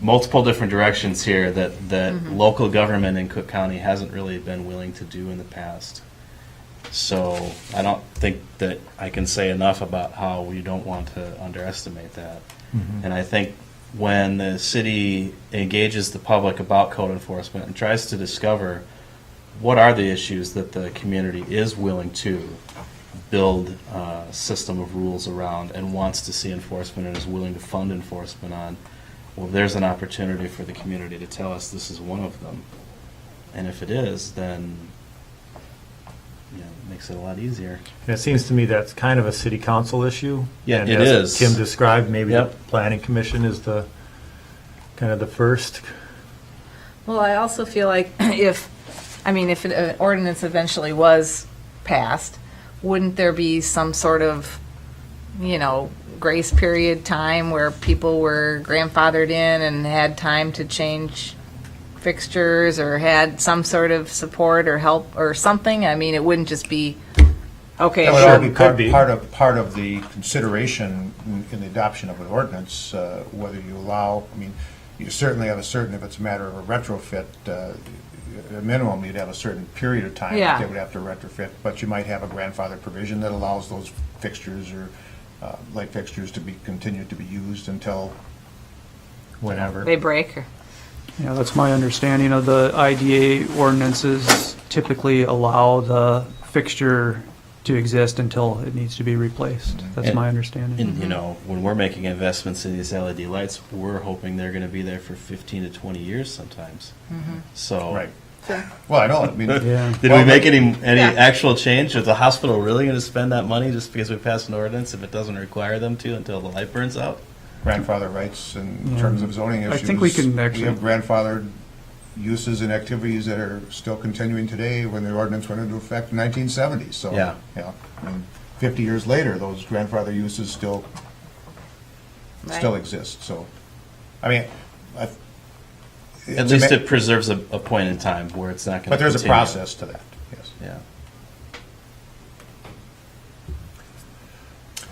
C: multiple different directions here that local government in Cook County hasn't really been willing to do in the past. So I don't think that I can say enough about how we don't want to underestimate that. And I think when the city engages the public about code enforcement and tries to discover what are the issues that the community is willing to build a system of rules around and wants to see enforcement and is willing to fund enforcement on, well, there's an opportunity for the community to tell us this is one of them. And if it is, then it makes it a lot easier.
B: And it seems to me that's kind of a city council issue.
C: Yeah,
B: And
C: it
B: as
C: is.
B: Tim described, maybe
C: Yep.
B: the planning commission is the, kind of the first.
D: Well, I also feel like if an ordinance eventually was passed, wouldn't there be some sort of, grace period time where people were grandfathered in and had time to change fixtures or had some sort of support or help or something? I mean, it wouldn't just be, okay,
A: That would all be
B: Could be.
A: part of the consideration in the adoption of an ordinance, whether you allow, you certainly have if it's a matter of a retrofit, at a minimum, you'd have a certain period of time
D: Yeah.
A: that they would have to retrofit, but you might have a grandfather provision that allows those fixtures or light fixtures to be continued to be used until whenever.
D: they break or.
E: Yeah, that's my understanding of the IDA ordinances typically allow the fixture to exist until it needs to be replaced. That's
C: And-
E: my understanding.
C: And, when we're making investments in these LED lights, we're hoping they're going to be there for 15 to 20 years sometimes. So,
A: Right. Well, I know,
E: Yeah.
C: did
A: Well,
C: we make any
D: Yeah.
C: actual change? Is the hospital really going to spend that money just because we passed an ordinance if it doesn't require them to until the light burns out?
A: grandfather rights in
E: Yeah.
A: terms of zoning issues.
E: I think we can actually-
A: We have grandfathered uses and activities that are still continuing today when the ordinance went into effect in 1970. So,
C: Yeah.
A: 50 years later, those grandfather uses still exist. So,
C: At least it preserves a point in time where it's not going to.
A: But there's a process to that, yes.
C: Yeah.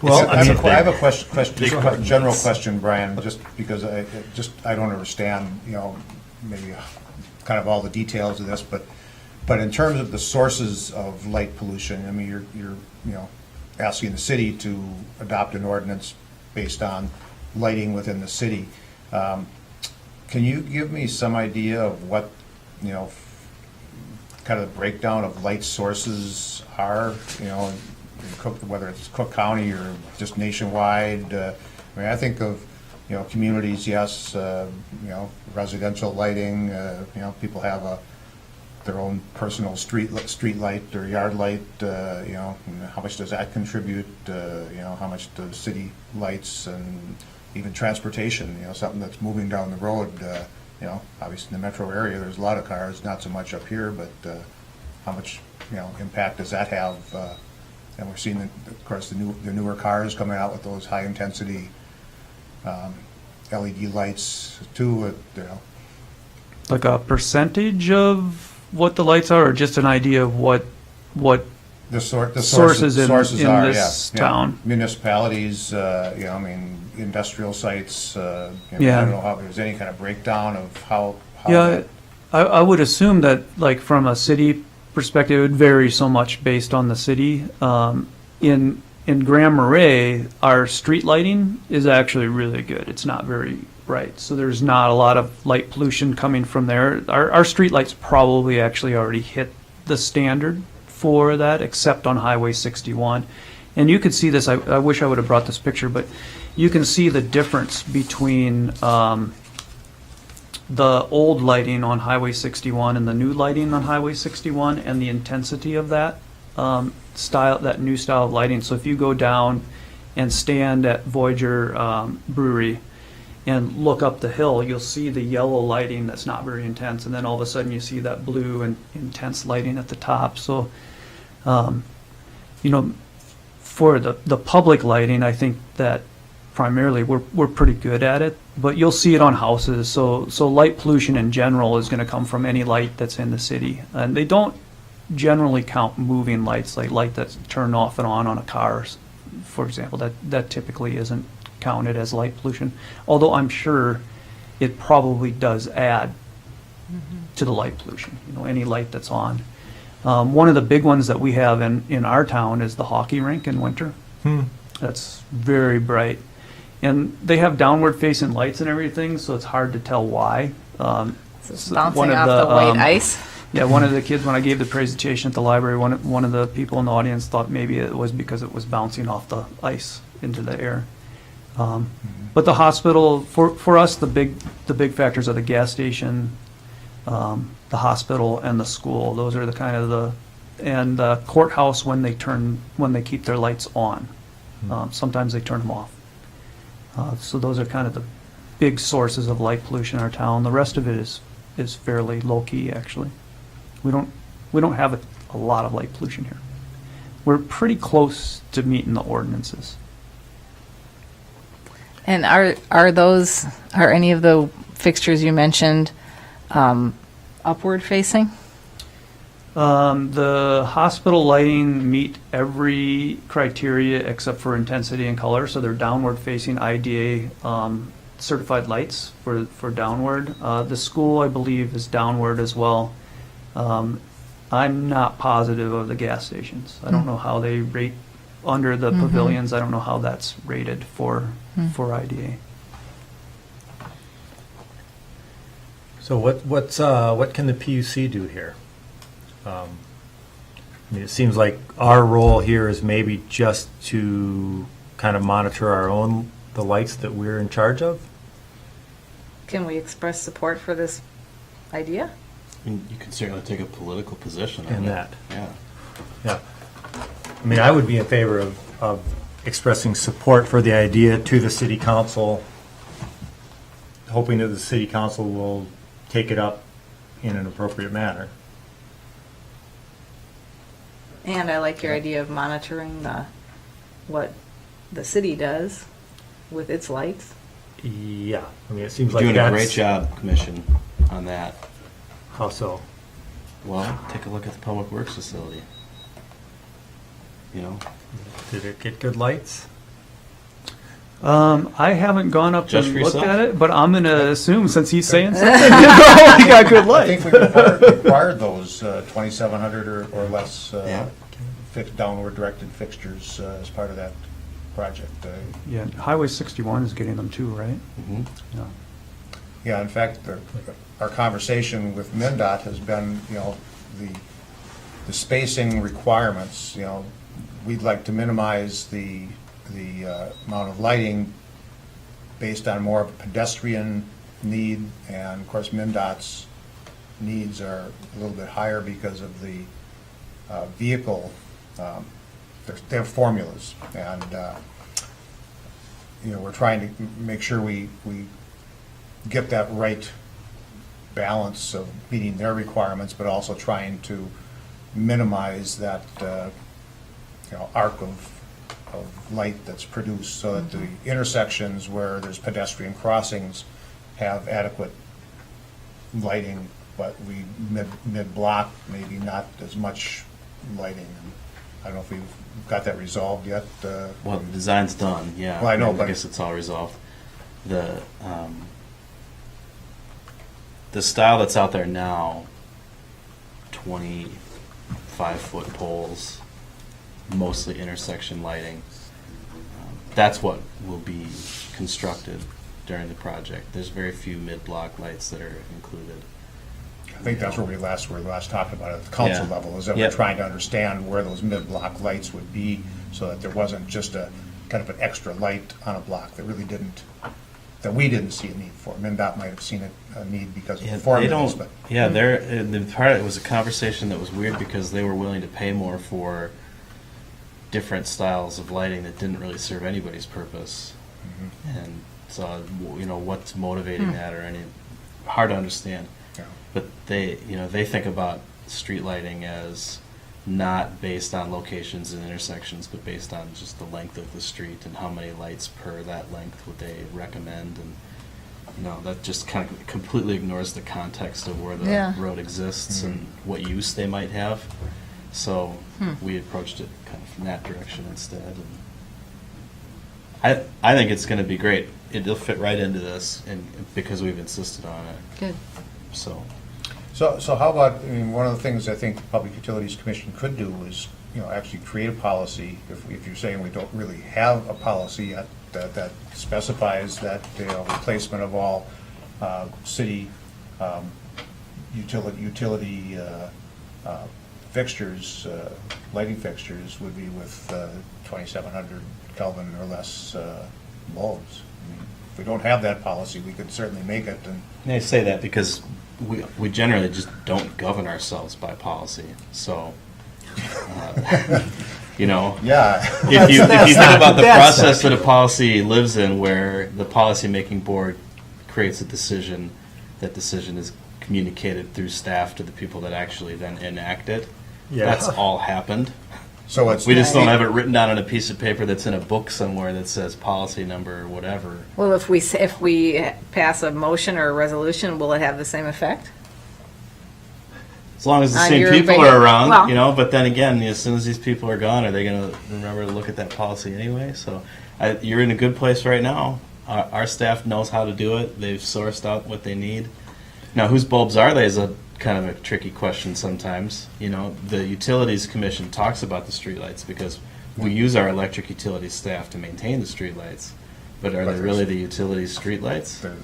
B: Well,
A: I have a question,
C: Big
A: just a general
C: ordinance.
A: question, Brian, just because I don't understand, maybe kind of all the details of this, but in terms of the sources of light pollution, you're asking the city to adopt an ordinance based on lighting within the city. Can you give me some idea of what, kind of the breakdown of light sources are, whether it's Cook County or just nationwide? I think of, communities, yes, residential lighting, people have their own personal street light or yard light, and how much does that contribute? How much do city lights and even transportation, something that's moving down the road, obviously in the metro area, there's a lot of cars, not so much up here, but how much, impact does that have? And we're seeing, of course, the newer cars coming out with those high-intensity LED lights too,
E: Like a percentage of what the lights are, or just an idea of what
A: the
E: sources in
A: sources are,
E: this
A: yeah.
E: town?
A: Municipalities, industrial sites, I
E: Yeah.
A: don't know how there's any kind of breakdown of how
E: Yeah,
A: that-
E: I would assume that, like, from a city perspective, it would vary so much based on the city. In Grand Marais, our street lighting is actually really good. It's not very bright, so there's not a lot of light pollution coming from there. Our street lights probably actually already hit the standard for that, except on Highway 61. And you could see this, I wish I would have brought this picture, but you can see the difference between the old lighting on Highway 61 and the new lighting on Highway 61 and the intensity of that style, that new style of lighting. So if you go down and stand at Voyager Brewery and look up the hill, you'll see the yellow lighting that's not very intense, and then all of a sudden you see that blue and intense lighting at the top. So, for the public lighting, I think that primarily we're pretty good at it, but you'll see it on houses. So light pollution in general is going to come from any light that's in the city, and they don't generally count moving lights, like light that's turned off and on a car, for example. That typically isn't counted as light pollution, although I'm sure it probably does add to the light pollution, any light that's on. One of the big ones that we have in our town is the hockey rink in winter. That's very bright. And they have downward facing lights and everything, so it's hard to tell why.
D: It's bouncing off the white ice.
E: Yeah, one of the kids, when I gave the presentation at the library, one of the people in the audience thought maybe it was because it was bouncing off the ice into the air. But the hospital, for us, the big factors are the gas station, the hospital, and the school. Those are and the courthouse when they keep their lights on. Sometimes they turn them off. So those are kind of the big sources of light pollution in our town. The rest of it is fairly low key, actually. We don't have a lot of light pollution here. We're pretty close to meeting the ordinances.
D: And are any of the fixtures you mentioned upward facing?
E: The hospital lighting meet every criteria except for intensity and color, so they're downward facing IDA certified lights for downward. The school, I believe, is downward as well. I'm not positive of the gas stations. I don't know how they rate under the pavilions. I don't know how that's rated for IDA.
B: So what can the PUC do here? I mean, it seems like our role here is maybe just to kind of monitor the lights that we're in charge of.
D: Can we express support for this idea?
C: I mean, you can certainly take a political position on
B: In
C: it.
B: that.
C: Yeah.
B: Yeah. I mean, I would be in favor of expressing support for the idea to the city council, hoping that the city council will take it up in an appropriate manner.
D: And I like your idea of monitoring what the city does with its lights.
B: Yeah. I mean, it seems
C: You're
B: like
C: doing
B: that's...
C: a great job, Commission, on that.
B: How so?
C: Well, take a look at the Public Works facility.
B: Did it get good lights?
E: I haven't gone up
C: Just
E: and
C: for
E: looked
C: yourself?
E: at it, but I'm going to assume since he's saying something, we got good
A: I
E: light.
A: think we required those 2,700 or less
C: Yeah.
A: downward directed fixtures as part of that project.
E: Yeah, Highway 61 is getting them too, right?
C: Mm-hmm.
E: Yeah.
A: Yeah, in fact, our conversation with MnDOT has been, the spacing requirements, we'd like to minimize the amount of lighting based on more of a pedestrian need, and of course MnDOT's needs are a little bit higher because of the vehicle. They have formulas, and we're trying to make sure we get that right balance of meeting their requirements, but also trying to minimize that arc of light that's produced, so that the intersections where there's pedestrian crossings have adequate lighting, but we mid-block maybe not as much lighting. I don't know if we've got that resolved yet.
C: Well, the design's done, yeah.
A: Well, I know,
C: I
A: but-
C: guess it's all resolved. The style that's out there now, 25-foot poles, mostly intersection lighting, that's what will be constructed during the project. There's very few mid-block lights that are included.
A: I think that's where we last talked about it at the council
C: Yeah.
A: level, is that
C: Yep.
A: we're trying to understand where those mid-block lights would be, so that there wasn't just a kind of an extra light on a block that really that we didn't see a need for. MnDOT might have seen a need because of the
C: They
A: formulas,
C: don't.
A: but
C: Yeah, the part of it was a conversation that was weird because they were willing to pay more for different styles of lighting that didn't really serve anybody's purpose. And so, what's motivating that or any hard to understand.
A: yeah.
C: But they think about street lighting as not based on locations and intersections, but based on just the length of the street and how many lights per that length would they recommend. And that just kind of completely ignores the context of where the
D: Yeah.
C: road exists and what use they might have. So we approached it kind of from that direction instead. And I think it's going to be great. it'll fit right into this, and because we've insisted on it.
D: Good.
C: So
A: So how about, I mean, one of the things I think the Public Utilities Commission could do is, actually create a policy, if you're saying we don't really have a policy yet, that specifies that, replacement of all city utility fixtures, lighting fixtures would be with 2,700 Kelvin or less bulbs. I mean, if we don't have that policy, we could certainly make it, and
C: I say that because we generally just don't govern ourselves by policy. So,
A: yeah.
C: if you think about the
B: that's
C: process that a policy lives in, where the policy-making board creates a decision, that decision is communicated through staff to the people that actually then enact it.
B: Yeah.
C: That's all happened.
A: So it's.
C: We just don't have it written down on a piece of paper that's in a book somewhere that says policy number or whatever.
D: Well, if we pass a motion or a resolution, will it have the same effect?
C: As long as the
D: On
C: same
D: your
C: people
D: opinion?
C: are around,
D: Well-
C: but then again, as soon as these people are gone, are they going to remember to look at that policy anyway? So you're in a good place right now. Our staff knows how to do it. They've sourced out what they need. Now, whose bulbs are they is a kind of a tricky question sometimes. The Utilities Commission talks about the streetlights because we use our electric utility staff to maintain the streetlights. But are they really the utilities streetlights?
A: The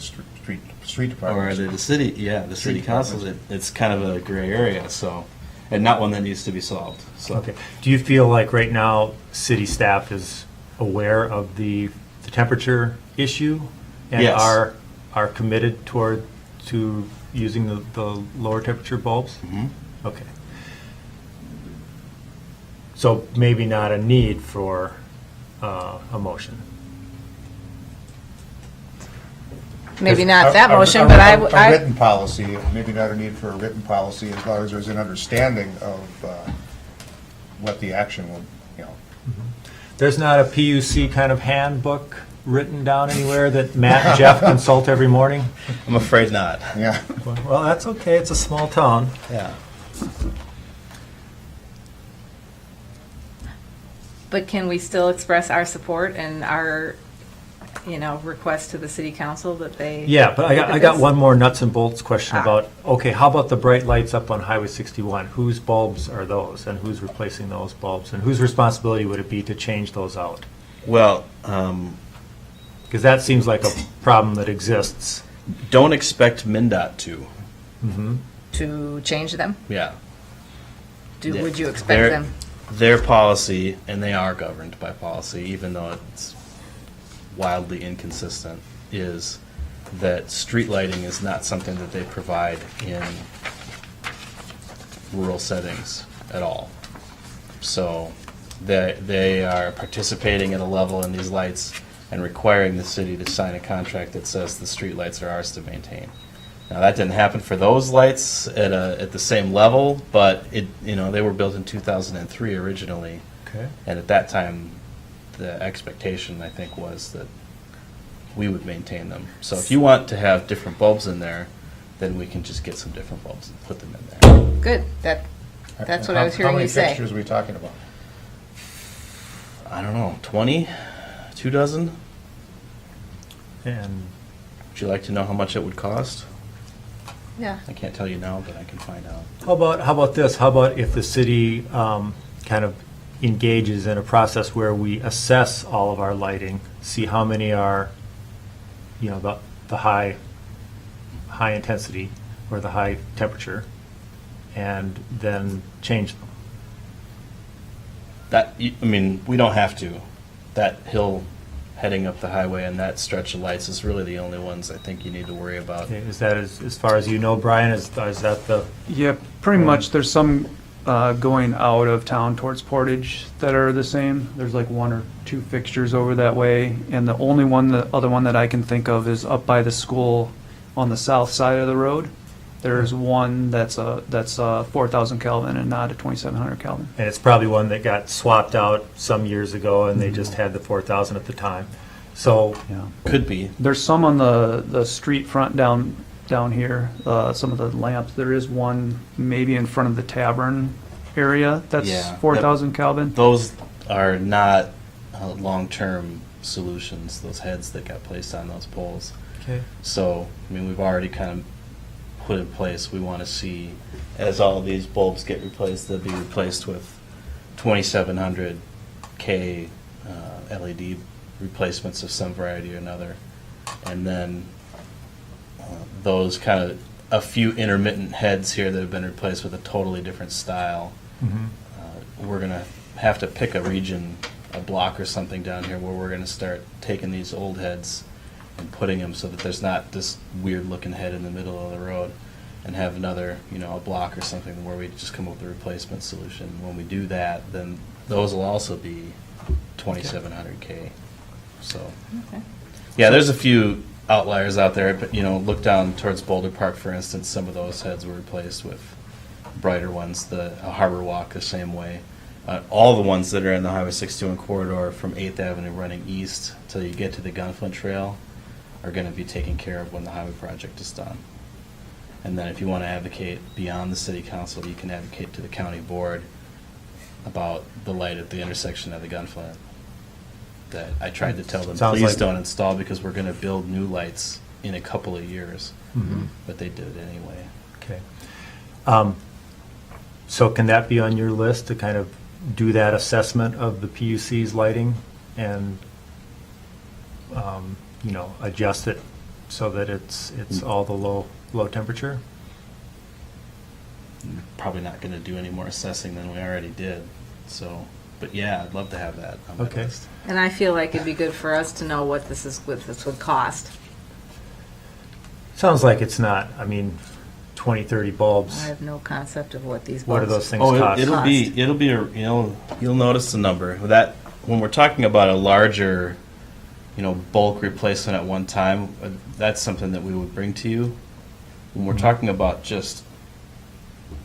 A: street department.
C: Or are they the city? Yeah, the city
A: Street
C: council.
A: departments.
C: It's kind of a gray area, so, and not one that needs to be solved. So,
B: Okay. Do you feel like right now, city staff is aware of the temperature issue? And
C: Yes.
B: are committed to using the lower temperature bulbs?
C: Mhm.
B: Okay. So maybe not a need for a motion.
D: Maybe not
A: A-
D: that
A: a-
D: motion,
A: a-
D: but
A: A written policy, maybe not a need for a written policy, as long as there's an understanding of what the action will,
B: There's not a PUC kind of handbook written down anywhere that Matt and Jeff consult every morning?
C: I'm afraid not.
A: yeah.
B: Well, that's okay, it's a small town.
C: Yeah.
D: But can we still express our support and our, request to the city council that they?
B: Yeah, but
D: look at
B: I got
D: this?
B: one more nuts and bolts question
D: Ah.
B: about, okay, how about the bright lights up on Highway 61? Whose bulbs are those, and who's replacing those bulbs? And whose responsibility would it be to change those out?
C: Well,
B: Because that seems like a problem that exists.
C: don't expect MnDOT to.
D: To change them?
C: Yeah.
D: Do,
C: Yeah.
D: would you expect
C: Their-
D: them?
C: Their policy, and they are governed by policy, even though it's wildly inconsistent, is that street lighting is not something that they provide in rural settings at all. So they are participating at a level in these lights and requiring the city to sign a contract that says the street lights are ours to maintain. Now, that didn't happen for those lights at the same level, but they were built in 2003 originally.
B: Okay.
C: And at that time, the expectation, I think, was that we would maintain them. So if you want to have different bulbs in there, then we can just get some different bulbs and put them in there.
D: Good, that's what I was hearing you
A: How
D: say.
A: many fixtures are we talking about?
C: I don't know, 20? 2 dozen?
B: And
C: Would you like to know how much it would cost?
D: Yeah.
C: I can't tell you now, but I can find out.
B: how about this? How about if the city kind of engages in a process where we assess all of our lighting, see how many are, the high intensity or the high temperature, and then change them.
C: We don't have to. That hill heading up the highway and that stretch of lights is really the only ones I think you need to worry about.
B: Okay, is that as far as you know, Brian? Is that the?
E: Yeah, pretty much. There's some going out of town towards Portage that are the same. There's like 1 or 2 fixtures over that way, and the other one that I can think of is up by the school on the south side of the road. There's one that's 4,000 Kelvin and not a 2,700 Kelvin.
B: And it's probably one that got swapped out some years ago, and they just had the 4,000 at the time. So,
E: Yeah.
C: Could be.
E: There's some on the street front down here, some of the lamps. There is one maybe in front of the tavern area that's
C: Yeah.
E: 4,000 Kelvin.
C: Those are not long-term solutions, those heads that got placed on those poles.
B: Okay.
C: So, I mean, we've already kind of put in place, we want to see, as all these bulbs get replaced, they'll be replaced with 2700 K LED replacements of some variety or another. And then those kind of, a few intermittent heads here that have been replaced with a totally different style. We're going to have to pick a region, a block or something down here where we're going to start taking these old heads and putting them so that there's not this weird looking head in the middle of the road, and have another, you know, a block or something where we just come up with a replacement solution. When we do that, then those will also be 2700K. So,
D: Okay.
C: yeah, there's a few outliers out there, but, you know, look down towards Boulder Park, for instance, some of those heads were replaced with brighter ones. The Harbor Walk the same way. All the ones that are in the Highway 61 corridor from 8th Avenue running east till you get to the Gunflint Trail are going to be taken care of when the highway project is done. And then if you want to advocate beyond the city council, you can advocate to the county board about the light at the intersection of the Gunflint. That I tried to tell them,
B: Sounds
C: please
B: like-
C: don't install because we're going to build new lights in a couple of years.
B: Mhm.
C: But they did it anyway.
B: Okay. So can that be on your list to kind of do that assessment of the PUC's lighting and, you know, adjust it so that it's all the low temperature?
C: Probably not going to do any more assessing than we already did. So, but yeah, I'd love to have that on my
B: Okay.
C: list.
D: And I feel like it'd be good for us to know what this would cost.
B: Sounds like it's not, I mean, 20, 30 bulbs.
D: I have no concept of what these
B: What do
D: bulbs.
B: those things
C: Oh,
B: cost?
C: it'll be a, you'll notice the number. That when we're talking about a larger, bulk replacement at one time, that's something that we would bring to you. When we're talking about just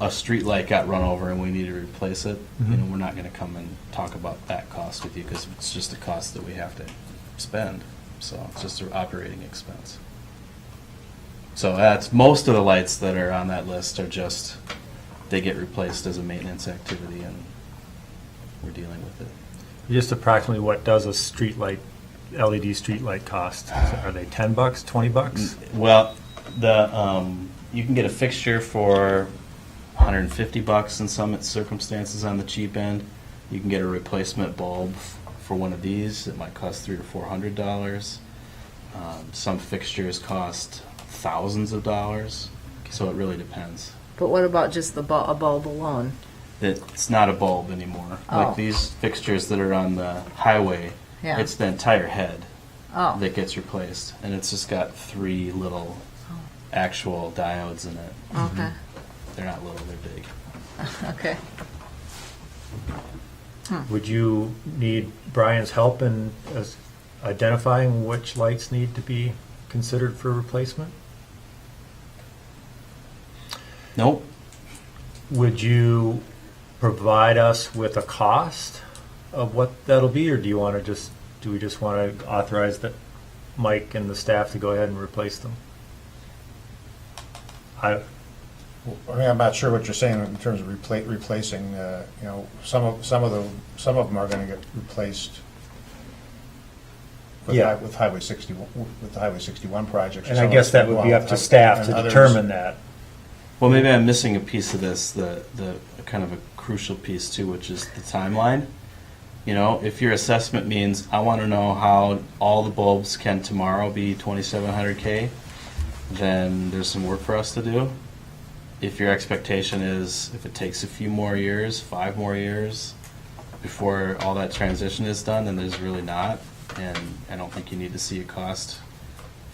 C: a street light got run over and we need to replace it,
B: Mhm.
C: we're not going to come and talk about that cost with you because it's just a cost that we have to spend. So it's just an operating expense. So that's most of the lights that are on that list are just, they get replaced as a maintenance activity and we're dealing with it.
B: Just approximately what does a street light, LED street light cost? Are they $10, $20?
C: Well, you can get a fixture for $150 in some circumstances on the cheap end. You can get a replacement bulb for one of these. It might cost $300 to $400. Some fixtures cost thousands of dollars, so it really depends.
D: But what about just a bulb alone?
C: It's not a bulb anymore.
D: Oh.
C: Like these fixtures that are on the highway,
D: Yeah.
C: it's the entire head
D: Oh,
C: that gets replaced, and it's just got 3 little actual diodes in it.
D: okay,
C: They're not little, they're big.
D: okay.
B: Would you need Brian's help in identifying which lights need to be considered for replacement?
C: Nope.
B: Would you provide us with a cost of what that'll be, or do we just want to authorize that Mike and the staff to go ahead and replace them?
A: I mean, I'm not sure what you're saying in terms of replacing, some of them are gonna get replaced with
B: Yeah.
A: with Highway 61, with the Highway 61 projects.
B: And I guess that would be up to staff to determine that.
C: Well, maybe I'm missing a piece of this, the kind of a crucial piece too, which is the timeline. If your assessment means, I want to know how all the bulbs can tomorrow be 2700K, then there's some work for us to do. If your expectation is, if it takes a few more years, 5 more years, before all that transition is done, then there's really not. And I don't think you need to see a cost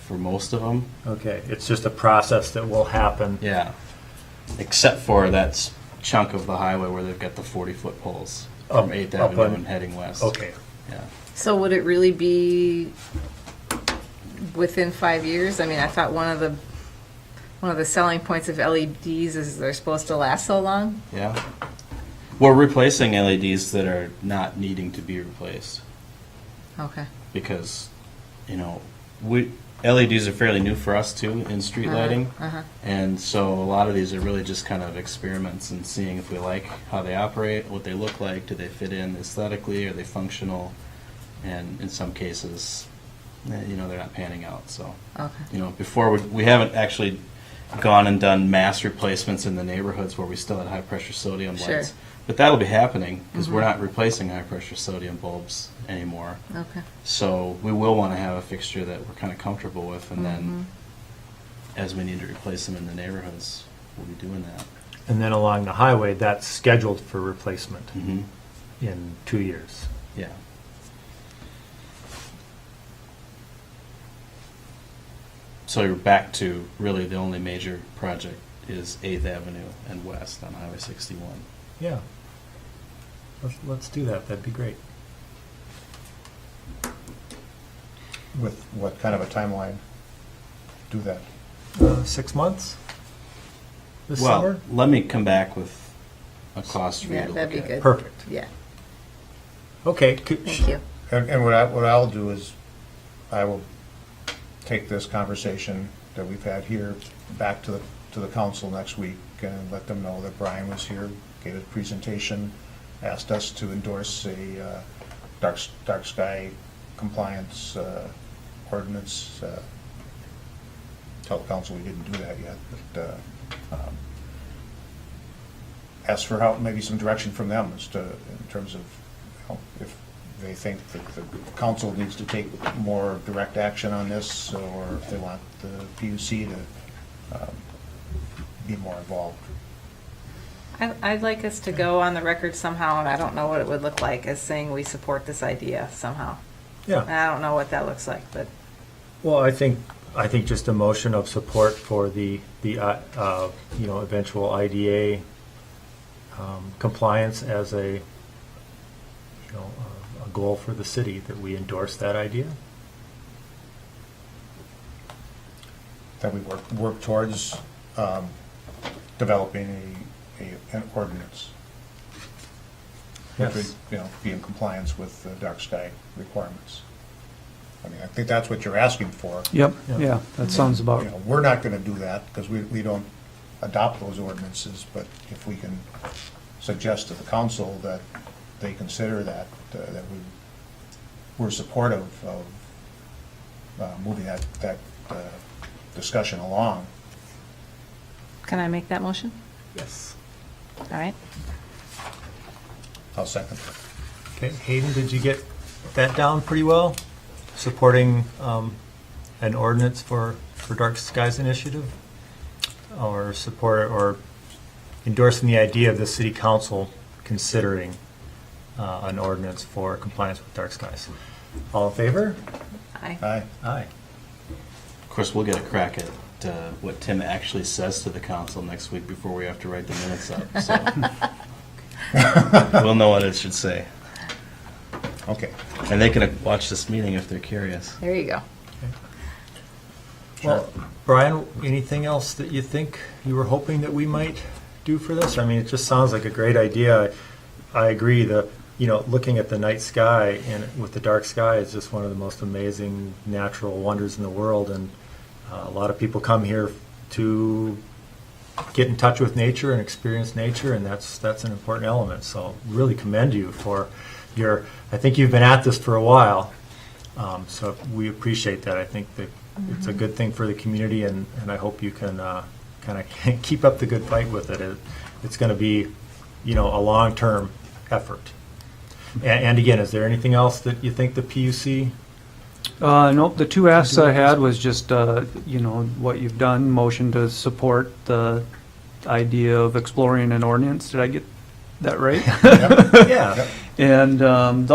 C: for most of them.
B: Okay, it's just a process that will happen.
C: Yeah. Except for that chunk of the highway where they've got the 40-foot poles from 8th
B: up
C: Avenue
B: on-
C: and heading west.
B: Okay,
C: Yeah.
D: So would it really be within 5 years? I mean, I thought one of the selling points of LEDs is they're supposed to last so long.
C: Yeah. We're replacing LEDs that are not needing to be replaced
D: Okay.
C: because, LEDs are fairly new for us too in street lighting. And so a lot of these are really just kind of experiments and seeing if we like how they operate, what they look like, do they fit in aesthetically, are they functional? and in some cases, you know, they're not panning out, so.
D: Okay.
C: You know, before, we haven't actually gone and done mass replacements in the neighborhoods where we still had high-pressure sodium
D: Sure.
C: lights. But that'll be happening, because we're not replacing high-pressure sodium bulbs anymore.
D: Okay.
C: So we will want to have a fixture that we're kind of comfortable with, and then as we need to replace them in the neighborhoods, we'll be doing that.
B: And then along the highway, that's scheduled for replacement
C: Mm-hmm.
B: in 2 years.
C: Yeah. So you're back to really the only major project is 8th Avenue and West on Highway 61.
B: Yeah. Let's do that. That'd be great.
A: With what kind of a timeline do that?
B: 6 months this
C: Well,
B: summer?
C: let me come back with a cost for you
D: Yeah,
C: to look
D: that'd be
C: at.
D: good.
B: Perfect.
D: Yeah,
B: Okay.
D: thank you.
A: And what I'll do is, I will take this conversation that we've had here back to the council next week and let them know that Bryan was here, gave a presentation, asked us to endorse a dark sky compliance ordinance. Tell the council we didn't do that yet, but ask for help, maybe some direction from them as to, in terms of, you know, if they think that the council needs to take more direct action on this, or if they want the PUC to be more involved.
D: I'd like us to go on the record somehow, and I don't know what it would look like, as saying we support this idea somehow. And
B: Yeah.
D: I don't know what that looks like, but
B: Well, I think just a motion of support for the eventual IDA compliance as a goal for the city, that we endorse that idea.
A: That we work towards developing an ordinance. Which would,
B: Yes.
A: you know, be in compliance with the dark sky requirements. I mean, I think that's what you're asking for.
E: Yep,
B: Yeah.
E: yeah, that sounds about,
A: You know, we're not gonna do that, because we don't adopt those ordinances, but if we can suggest to the council that they consider that we're supportive of moving that discussion along.
D: can I make that motion?
B: Yes.
D: All right.
A: I'll second.
B: Okay, Hayden, did you get that down pretty well? Supporting an ordinance for Dark Skies Initiative? Or support, or endorsing the idea of the city council considering an ordinance for compliance with dark skies? All in favor?
D: Aye.
A: Aye.
B: Aye.
C: Of course, we'll get a crack at what Tim actually says to the council next week before we have to write the minutes up, so. We'll know what it should say.
A: Okay.
C: And they can watch this meeting if they're curious.
D: There you go.
B: Well, Bryan, anything else that you think you were hoping that we might do for this? I mean, it just sounds like a great idea. I agree, looking at the night sky and with the dark sky is just one of the most amazing natural wonders in the world, and a lot of people come here to get in touch with nature and experience nature, and that's an important element. So really commend you for I think you've been at this for a while, so we appreciate that. I think that it's a good thing for the community, and I hope you can kind of keep up the good fight with it. It's going to be, a long-term effort. And again, is there anything else that you think the PUC?
E: nope, the two asks I had was just, what you've done, motion to support the idea of exploring an ordinance. Did I get that right?
B: Yeah.
E: And the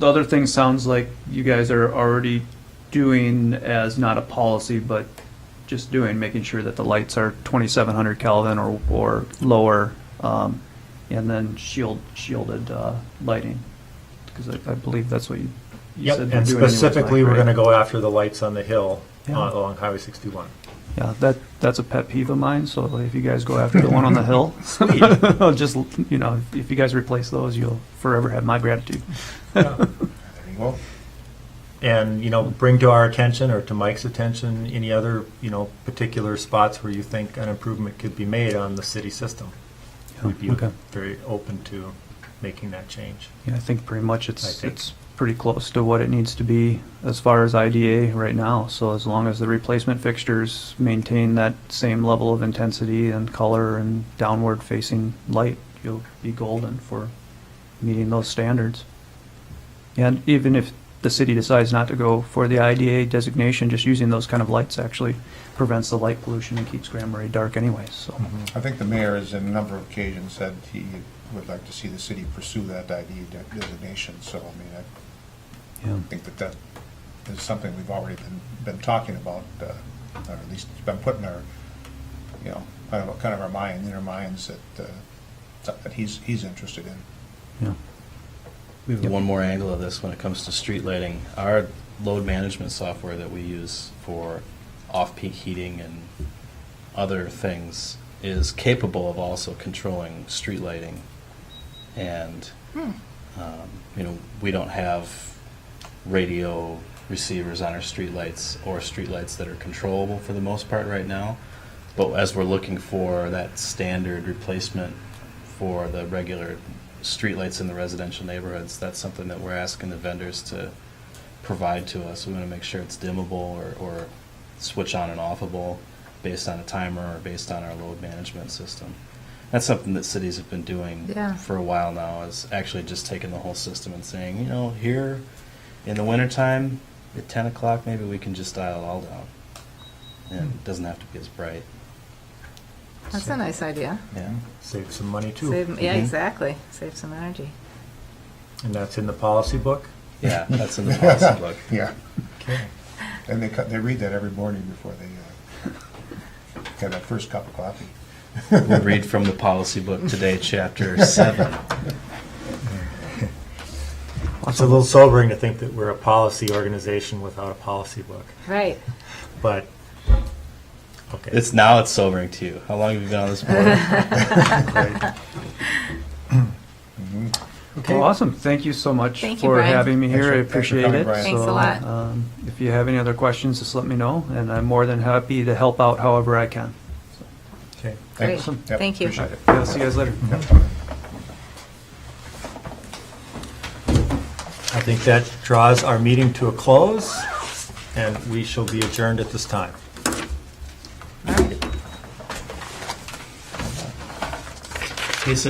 E: other thing sounds like you guys are already doing as not a policy, but just making sure that the lights are 2700 Kelvin or lower, and then shielded lighting, because I believe that's what you
B: Yep,
E: said.
B: and
E: you're doing anyways,
B: specifically,
E: Mike,
B: we're
E: right?
B: going to go after the lights on the hill
E: Yeah.
B: along Highway 61.
E: Yeah, that's a pet peeve of mine, so if you guys go after the one on the hill, I'll just, if you guys replace those, you'll forever have my gratitude.
A: There you go.
B: And, bring to our attention or to Mike's attention any other, particular spots where you think an improvement could be made on the city system. We'd be
E: Okay.
B: very open to making that change.
E: Yeah, I think pretty much
B: I think.
E: it's pretty close to what it needs to be as far as IDA right now. So as long as the replacement fixtures maintain that same level of intensity and color and downward facing light, you'll be golden for meeting those standards. And even if the city decides not to go for the IDA designation, just using those kind of lights actually prevents the light pollution and keeps Grand Marais dark anyways, so.
A: I think the mayor has, on a number of occasions, said he would like to see the city pursue that ID designation, so, I mean,
E: Yeah.
A: I think that is something we've already been talking about, or at least it's been put in our, you know, kind of our mind, in our minds, that he's interested in.
E: Yeah.
C: We have one more angle of this when it comes to street lighting. Our load management software that we use for off-peak heating and other things is capable of also controlling street lighting. And, you know, we don't have radio receivers on our streetlights or streetlights that are controllable for the most part right now. But as we're looking for that standard replacement for the regular streetlights in the residential neighborhoods, that's something that we're asking the vendors to provide to us. We want to make sure it's dimmable or switch on and offable based on a timer or based on our load management system. That's something that cities have been doing
D: Yeah.
C: for a while now, is actually just taking the whole system and saying, you know, here in the wintertime at 10 o'clock, maybe we can just dial it all down. And it doesn't have to be as bright.
D: That's a nice idea.
C: Yeah.
B: Save some money too.
D: Yeah,
C: Mhm.
D: exactly. Save some energy.
B: And that's in the policy book?
C: Yeah, that's in the policy book.
A: Yeah,
B: Okay.
A: and they read that every morning before they have that first cup of coffee.
C: We'll read from the policy book today, chapter 7.
B: It's a little sobering to think that we're a policy organization without a policy book,
D: Right.
B: but, okay.
C: It's sobering to you. How long have you been on this board?
B: Great. Okay.
E: Well, awesome. Thank you so much
D: Thank you,
E: for
D: Bryan.
E: having me here. I
A: Thanks for
E: appreciate
A: coming,
E: it.
A: Bryan.
D: Thanks a lot.
E: If you have any other questions, just let me know, and I'm more than happy to help out however I can.
B: Okay.
D: Great.
A: Thanks. Yep,
D: Thank you.
A: appreciate it.
E: Yeah, see you guys later.
B: I think that draws our meeting to a close, and we shall be adjourned at this time.
D: All right.
C: Lisa,